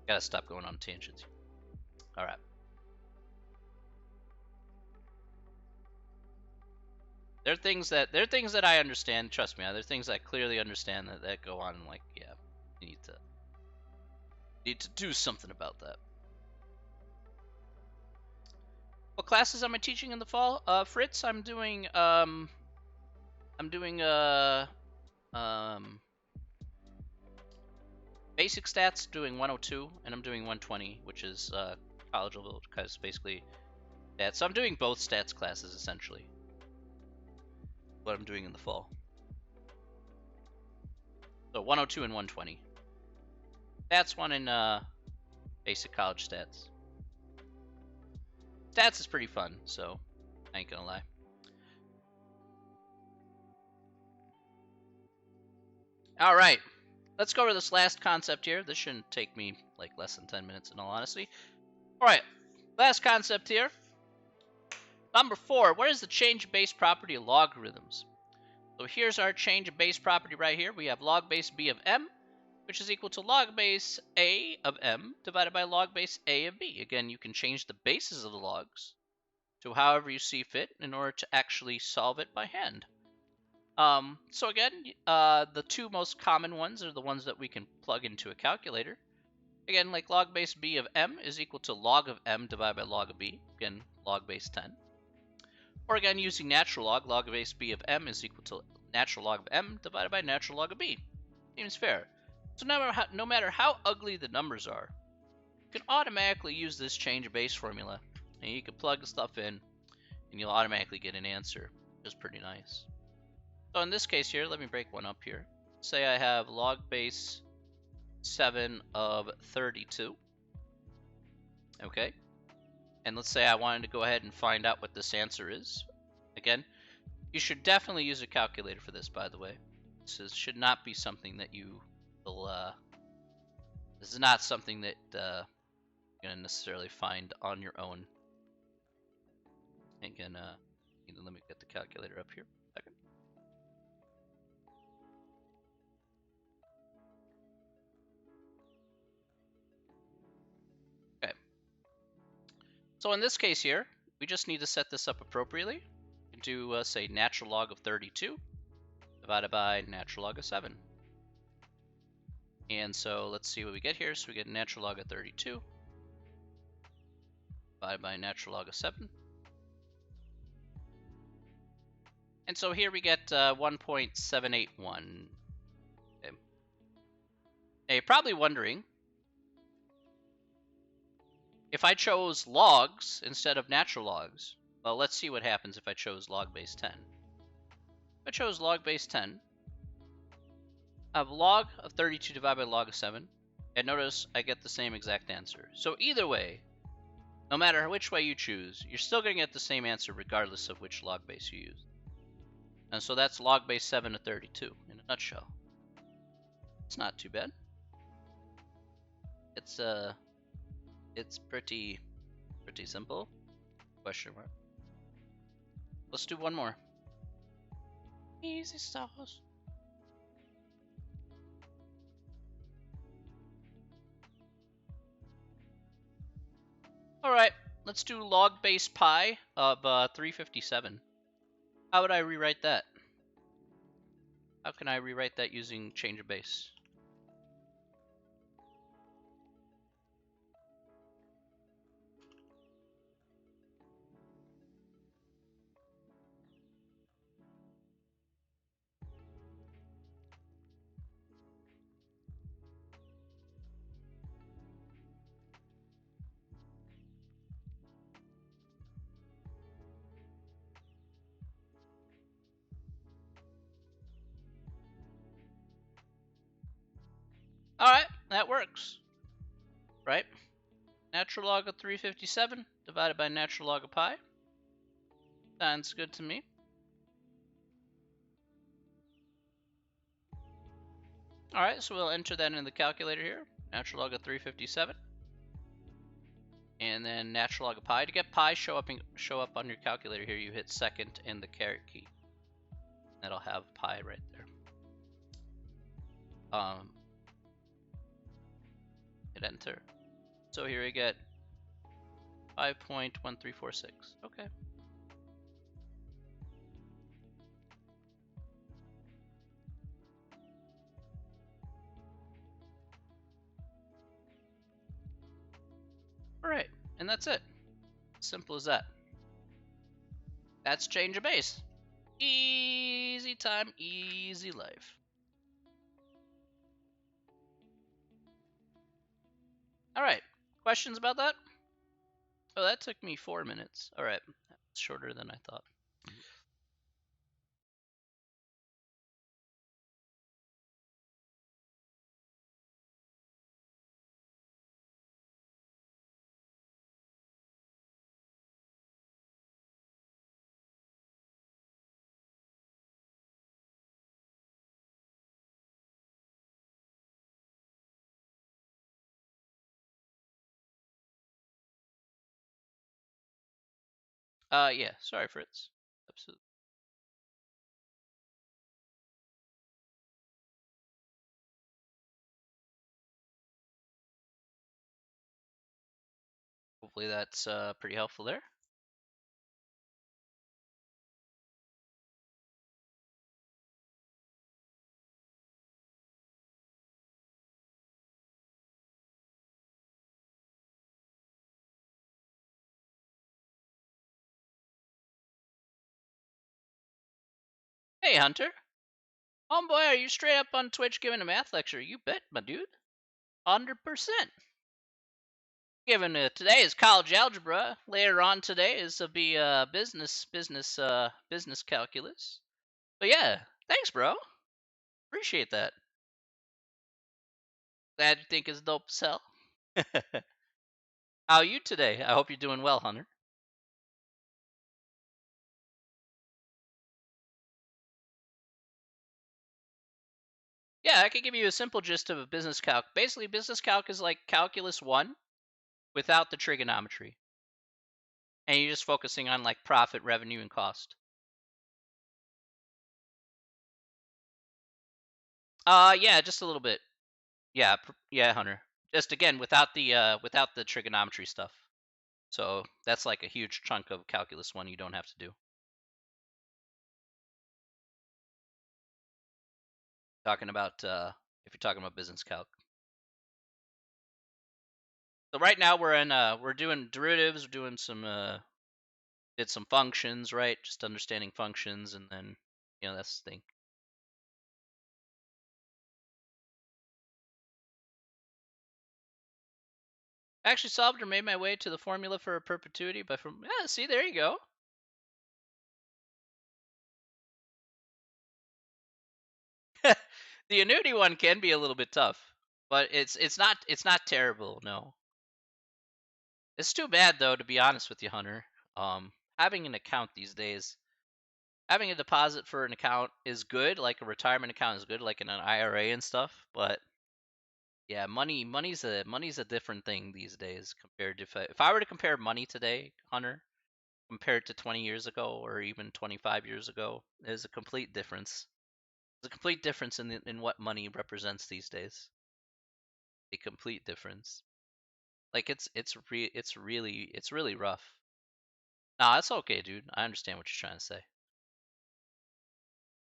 Gotta stop going on tangents. Alright. There are things that I understand, trust me, there are things I clearly understand that go on, like, yeah, you need to do something about that. What classes am I teaching in the fall? Fritz, I'm doing basic stats, doing 102, and I'm doing 120, which is college level, because basically stats. So I'm doing both stats classes essentially. What I'm doing in the fall. So 102 and 120. Stats 1 in basic college stats. Stats is pretty fun, so I ain't gonna lie. All right, let's go over this last concept here. This shouldn't take me like less than 10 minutes in all honesty. All right, Last concept here. Number 4, what is the change base property of logarithms? So here's our change base property right here. We have log base b of m, which is equal to log base a of m divided by log base a of b. Again, you can change the bases of the logs to however you see fit in order to actually solve it by hand. So again, the two most common ones are the ones that we can plug into a calculator. Again, like log base b of m is equal to log of m divided by log of b. Again, log base 10. Or again, using natural log base b of m is equal to natural log of m divided by natural log of b. Seems fair. So no matter how ugly the numbers are, you can automatically use this change base formula. And you can plug stuff in, and you'll automatically get an answer, which is pretty nice. So in this case here, let me break one up here. Say I have log base 7 of 32. Okay. And let's say I wanted to go ahead and find out what this answer is. Again, you should definitely use a calculator for this, by the way. This should not be something that you will, this is not something that you're going to necessarily find on your own. Again, let me get the calculator up here. Second. Okay. So in this case here, we just need to set this up appropriately. You can do, say, natural log of 32 divided by natural log of 7. And so let's see what we get here. So we get natural log of 32 divided by natural log of 7. And so here we get 1.781. Okay. Now you're probably wondering, if I chose logs instead of natural logs, well, let's see what happens if I chose log base 10. If I chose log base 10, I have log of 32 divided by log of 7, and notice I get the same exact answer. So either way, no matter which way you choose, you're still going to get the same answer regardless of which log base you use. And so that's log base 7 of 32 in a nutshell. It's not too bad. It's pretty simple. Question mark. Let's do one more. Easy stars. All right, let's do log base pi of 357. How would I rewrite that? How can I rewrite that using change of base? All right, that works, right? Natural log of 357 divided by natural log of pi. Sounds good to me. All right, so we'll enter that in the calculator here. Natural log of 357. And then natural log of pi. To get pi show up on your calculator here, you hit second and the caret key. That'll have pi right there. Hit enter. So here we get 5.1346. Okay. All right, and that's it. Simple as that. That's change of base. Easy time, easy life. All right, questions about that? Oh, that took me 4 minutes. All right, that's shorter than I thought. Yeah. Sorry, Fritz. Absolutely. Hopefully that's pretty helpful there. Hey, Hunter. Homeboy, are you straight up on Twitch giving a math lecture? You bet, my dude. 100%. Given today is college algebra. Later on today is be business calculus. But yeah, thanks, bro. Appreciate that. Glad you think it's dope as hell. How are you today? I hope you're doing well, Hunter. Yeah, I could give you a simple gist of a business calc. Basically, business calc is like calculus 1 without the trigonometry. And you're just focusing on like profit, revenue, and cost. Yeah, just a little bit. Yeah, yeah, Hunter. Just again without the trigonometry stuff. So that's like a huge chunk of calculus 1 you don't have to do. Talking about if you're talking about business calc. So right now we're doing derivatives, we're doing some did some functions, right? Just understanding functions, and then that's the thing. I actually solved or made my way to the formula for a perpetuity by from see, there you go. The annuity one can be a little bit tough, but it's not terrible, no. It's too bad though, to be honest with you, Hunter. Having an account these days, having a deposit for an account is good, like a retirement account is good, like in an IRA and stuff, but yeah, money's a different thing these days compared to if I were to compare money today, Hunter, compared to 20 years ago or even 25 years ago, there's a complete difference. There's a complete difference in what money represents these days. A complete difference. Like it's really rough. Nah, it's okay, dude. I understand what you're trying to say.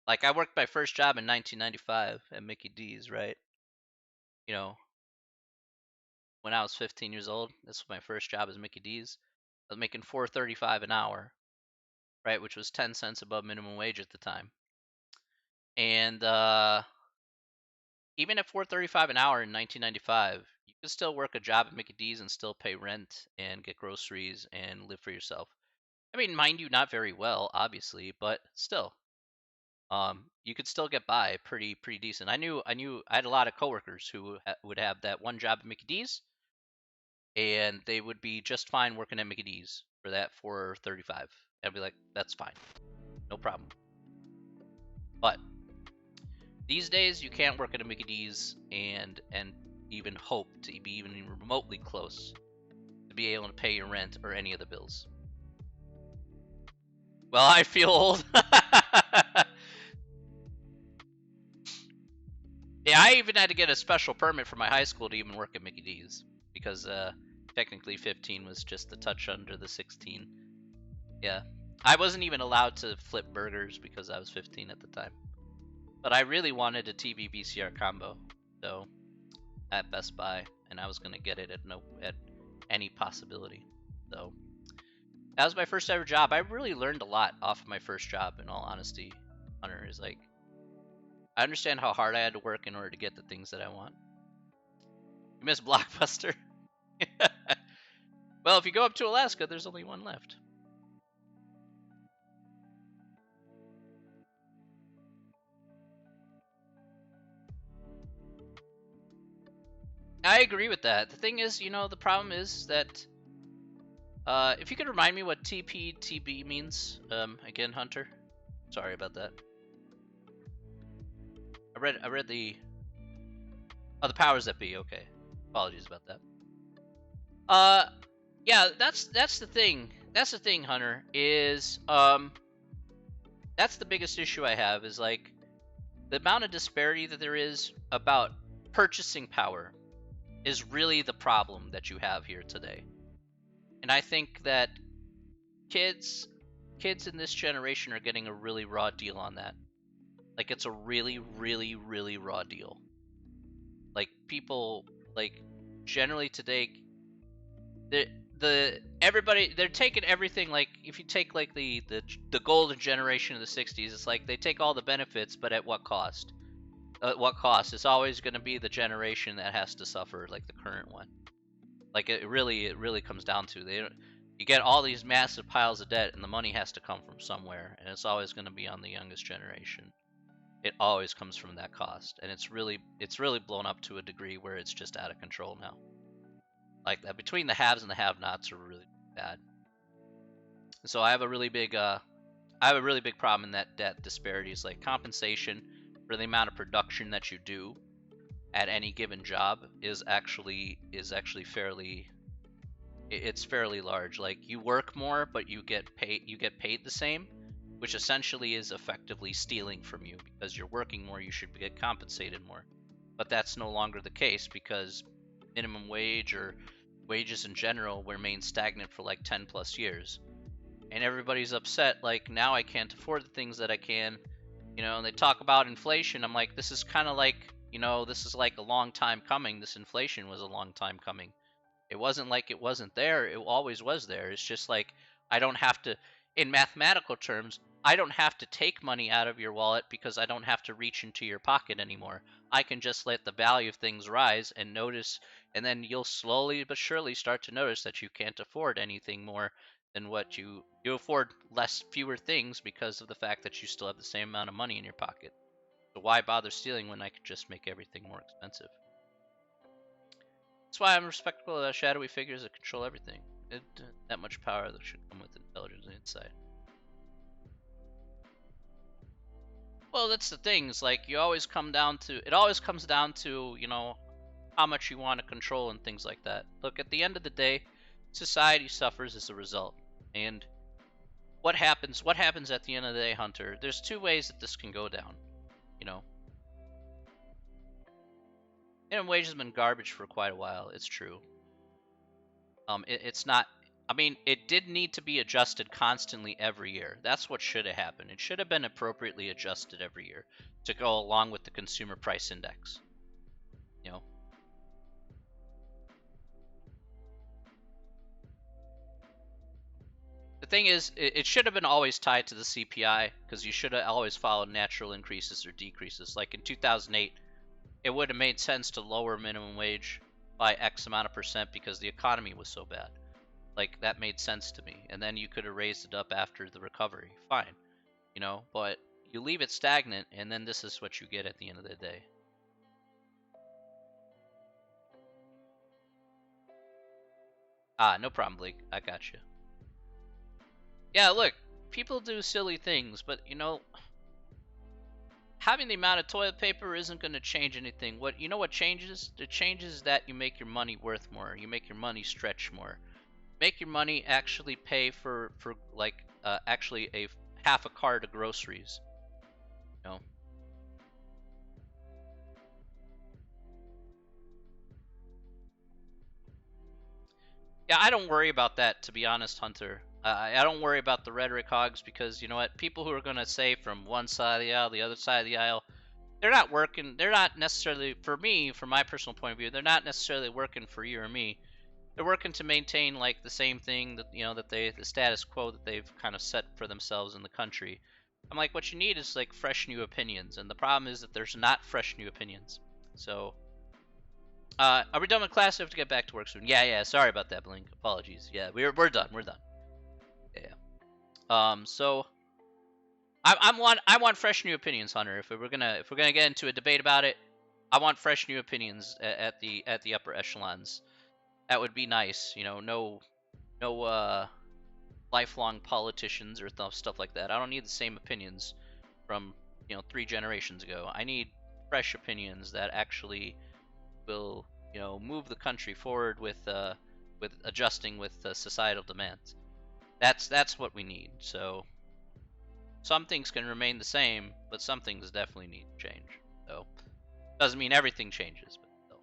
Like I worked my first job in 1995 at Mickey D's, right? You know, when I was 15 years old, this was my first job as Mickey D's. I was making 4.35 an hour, right, which was 10 cents above minimum wage at the time. And even at 4.35 an hour in 1995, you could still work a job at Mickey D's and still pay rent and get groceries and live for yourself. I mean, mind you, not very well, obviously, but still, you could still get by pretty decent. I had a lot of coworkers who would have that one job at Mickey D's, and they would be just fine working at Mickey D's for that 4.35. I'd be like, that's fine, no problem. But these days, you can't work at a Mickey D's and even hope to be even remotely close to be able to pay your rent or any of the bills. Well, I feel old. Yeah, I even had to get a special permit from my high school to even work at Mickey D's because technically 15 was just a touch under the 16. Yeah, I wasn't even allowed to flip burgers because I was 15 at the time. But I really wanted a TV VCR combo, so at Best Buy, and I was gonna get it at any possibility. So that was my first ever job. I really learned a lot off of my first job. In all honesty, Hunter, is like I understand how hard I had to work in order to get the things that I want. You miss Blockbuster? Well, if you go up to Alaska, there's only one left. I agree with that. The thing is, the problem is that if you could remind me what TPTB means, again, Hunter. Sorry about that. I read the powers that be. Okay, apologies about that. Uh, yeah, that's the thing. that's the thing, Hunter, is that's the biggest issue I have is like the amount of disparity that there is about purchasing power is really the problem that you have here today. And I think that kids kids in this generation are getting a really raw deal on that. Like it's a really, really, really raw deal. Like people like generally today the everybody they're taking everything. Like if you take like the golden generation of the 60s, it's like they take all the benefits, but at what cost? At what cost? It's always going to be the generation that has to suffer, like the current one. Like it really comes down to you get all these massive piles of debt, and the money has to come from somewhere, and it's always going to be on the youngest generation. It always comes from that cost, and it's really blown up to a degree where it's just out of control now. Like that between the haves and the have-nots are really bad. So I have a really big problem in that debt disparities, like compensation for the amount of production that you do at any given job is actually fairly it's fairly large. Like you work more, but you get paid the same, which essentially is effectively stealing from you because you're working more. You should get compensated more, but that's no longer the case because minimum wage or wages in general remain stagnant for like 10 plus years, and everybody's upset. Like now I can't afford the things that I can, and they talk about inflation. I'm like, this is kind of like, this is like a long time coming. This inflation was a long time coming. It wasn't like it wasn't there. It always was there. It's just like I don't have to, in mathematical terms, I don't have to take money out of your wallet because I don't have to reach into your pocket anymore. I can just let the value of things rise and notice, and then you'll slowly but surely start to notice that you can't afford anything more than what you afford fewer things because of the fact that you still have the same amount of money in your pocket. So why bother stealing when I could just make everything more expensive? That's why I'm respectful of shadowy figures that control everything. That much power that should come with intelligence and insight. Well, that's the thing. It's like it always comes down to, how much you want to control and things like that. Look, at the end of the day, society suffers as a result. And what happens at the end of the day, Hunter? There's two ways that this can go down. You know, minimum wage has been garbage for quite a while. It's true. It's not. I mean, it did need to be adjusted constantly every year. That's what should have happened. It should have been appropriately adjusted every year to go along with the consumer price index. You know, the thing is, it should have been always tied to the CPI because you should have always followed natural increases or decreases. Like in 2008, it would have made sense to lower minimum wage by X amount of percent because the economy was so bad. Like that made sense to me, and then you could have raised it up after the recovery. Fine, but you leave it stagnant, and then this is what you get at the end of the day. Ah, no problem, Blake. I got you. Yeah, look, people do silly things, but having the amount of toilet paper isn't going to change anything. What changes? It changes that you make your money worth more. You make your money stretch more. Make your money actually pay for like actually a half a cart of groceries. You know. Yeah, I don't worry about that, to be honest, Hunter. I don't worry about the rhetoric hogs because you know what? People who are going to say from one side of the aisle, the other side of the aisle, they're not working. They're not necessarily, for me, from my personal point of view, they're not necessarily working for you or me. They're working to maintain like the same thing that the status quo that they've kind of set for themselves in the country. I'm like, what you need is like fresh new opinions, and the problem is that there's not fresh new opinions. So are we done with class? I have to get back to work soon. Yeah. Sorry about that, Blink. Apologies. Yeah, we're done. We're done. Yeah. So I want fresh new opinions, Hunter. If we're gonna get into a debate about it, I want fresh new opinions at the upper echelons. That would be nice. No lifelong politicians or stuff like that. I don't need the same opinions from 3 generations ago. I need fresh opinions that actually will move the country forward with adjusting with societal demands. That's what we need. So some things can remain the same, but some things definitely need to change. So doesn't mean everything changes, but still.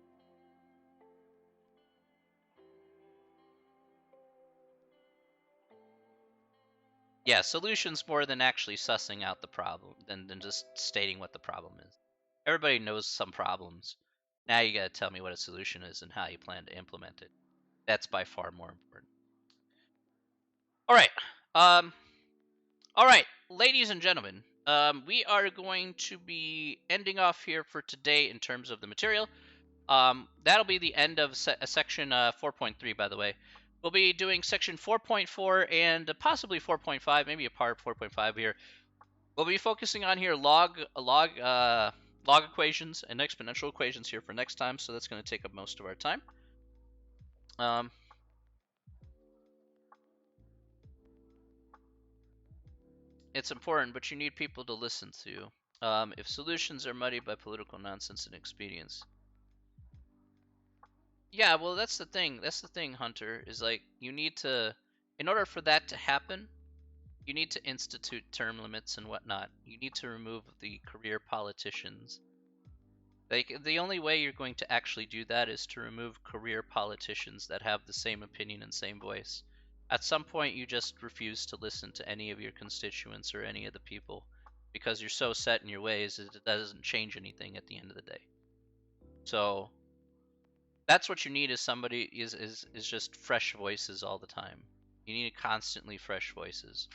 Yeah, solutions more than actually sussing out the problem, than just stating what the problem is. Everybody knows some problems. Now you gotta tell me what a solution is and how you plan to implement it. That's by far more important. All right. Um, all right, ladies and gentlemen, we are going to be ending off here for today in terms of the material. That'll be the end of section 4.3, by the way. We'll be doing section 4.4 and possibly 4.5, maybe a part 4.5 here. We'll be focusing on here log equations and exponential equations here for next time, so that's going to take up most of our time. It's important, but you need people to listen to. If solutions are muddied by political nonsense and expedience. Yeah, well, that's the thing. That's the thing, Hunter, is like you need to, in order for that to happen, you need to institute term limits and whatnot. You need to remove the career politicians. Like, the only way you're going to actually do that is to remove career politicians that have the same opinion and same voice. At some point, you just refuse to listen to any of your constituents or any of the people because you're so set in your ways that it doesn't change anything at the end of the day. So that's what you need is somebody is just fresh voices all the time. You need constantly fresh voices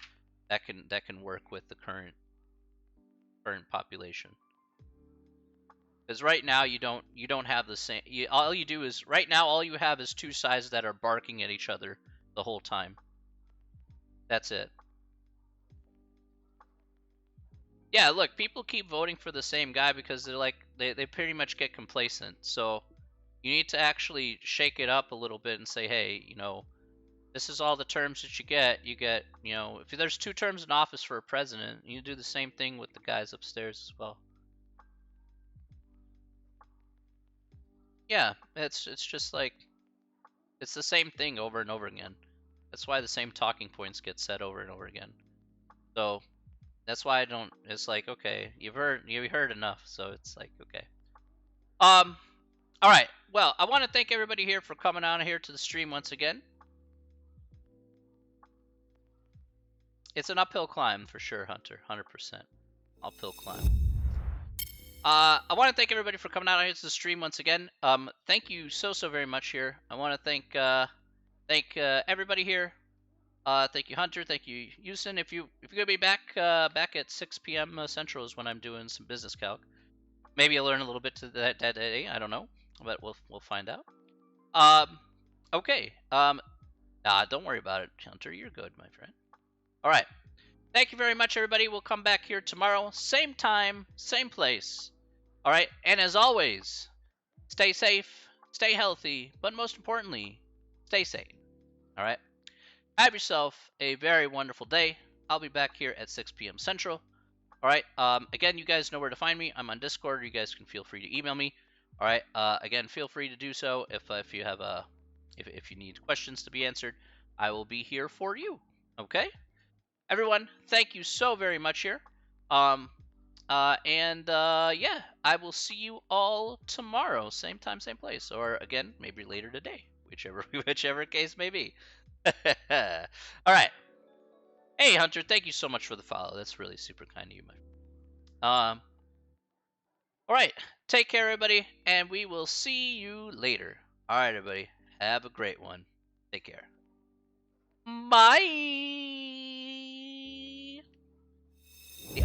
that can work with the current population. Because right now you don't have the same. All you do is right now all you have is two sides that are barking at each other the whole time. That's it. Yeah, look, people keep voting for the same guy because they're like they pretty much get complacent. So you need to actually shake it up a little bit and say, hey, this is all the terms that you get. You get, if there's 2 terms in office for a president, you do the same thing with the guys upstairs as well. Yeah, it's just like it's the same thing over and over again. That's why the same talking points get said over and over again. So that's why I don't. It's like, okay, you've heard enough. So it's like, okay. All right. Well, I want to thank everybody here for coming on here to the stream once again. It's an uphill climb for sure, Hunter. 100% uphill climb. I want to thank everybody for coming out here to the stream once again. Thank you so very much here. I want to thank everybody here. Thank you, Hunter. Thank you, Houston. If you're gonna be back at 6 p.m. Central is when I'm doing some business calc. Maybe I'll learn a little bit to that day. I don't know, but we'll find out. Okay. Don't worry about it, Hunter. You're good, my friend. All right. Thank you very much, everybody. We'll come back here tomorrow, same time, same place. All right. And as always, stay safe, stay healthy, but most importantly, stay sane. All right. Have yourself a very wonderful day. I'll be back here at 6 p.m. Central. All right. Again, you guys know where to find me. I'm on Discord. You guys can feel free to email me. All right. Again, feel free to do so if you have if you need questions to be answered. I will be here for you. Okay. Everyone, thank you so very much here. Yeah, I will see you all tomorrow, same time, same place, or again, maybe later today, whichever case may be. All right. Hey, Hunter, thank you so much for the follow. That's really super kind of you, my. All right. Take care, everybody, and we will see you later. All right, everybody. Have a great one. Take care. Bye. Yeah.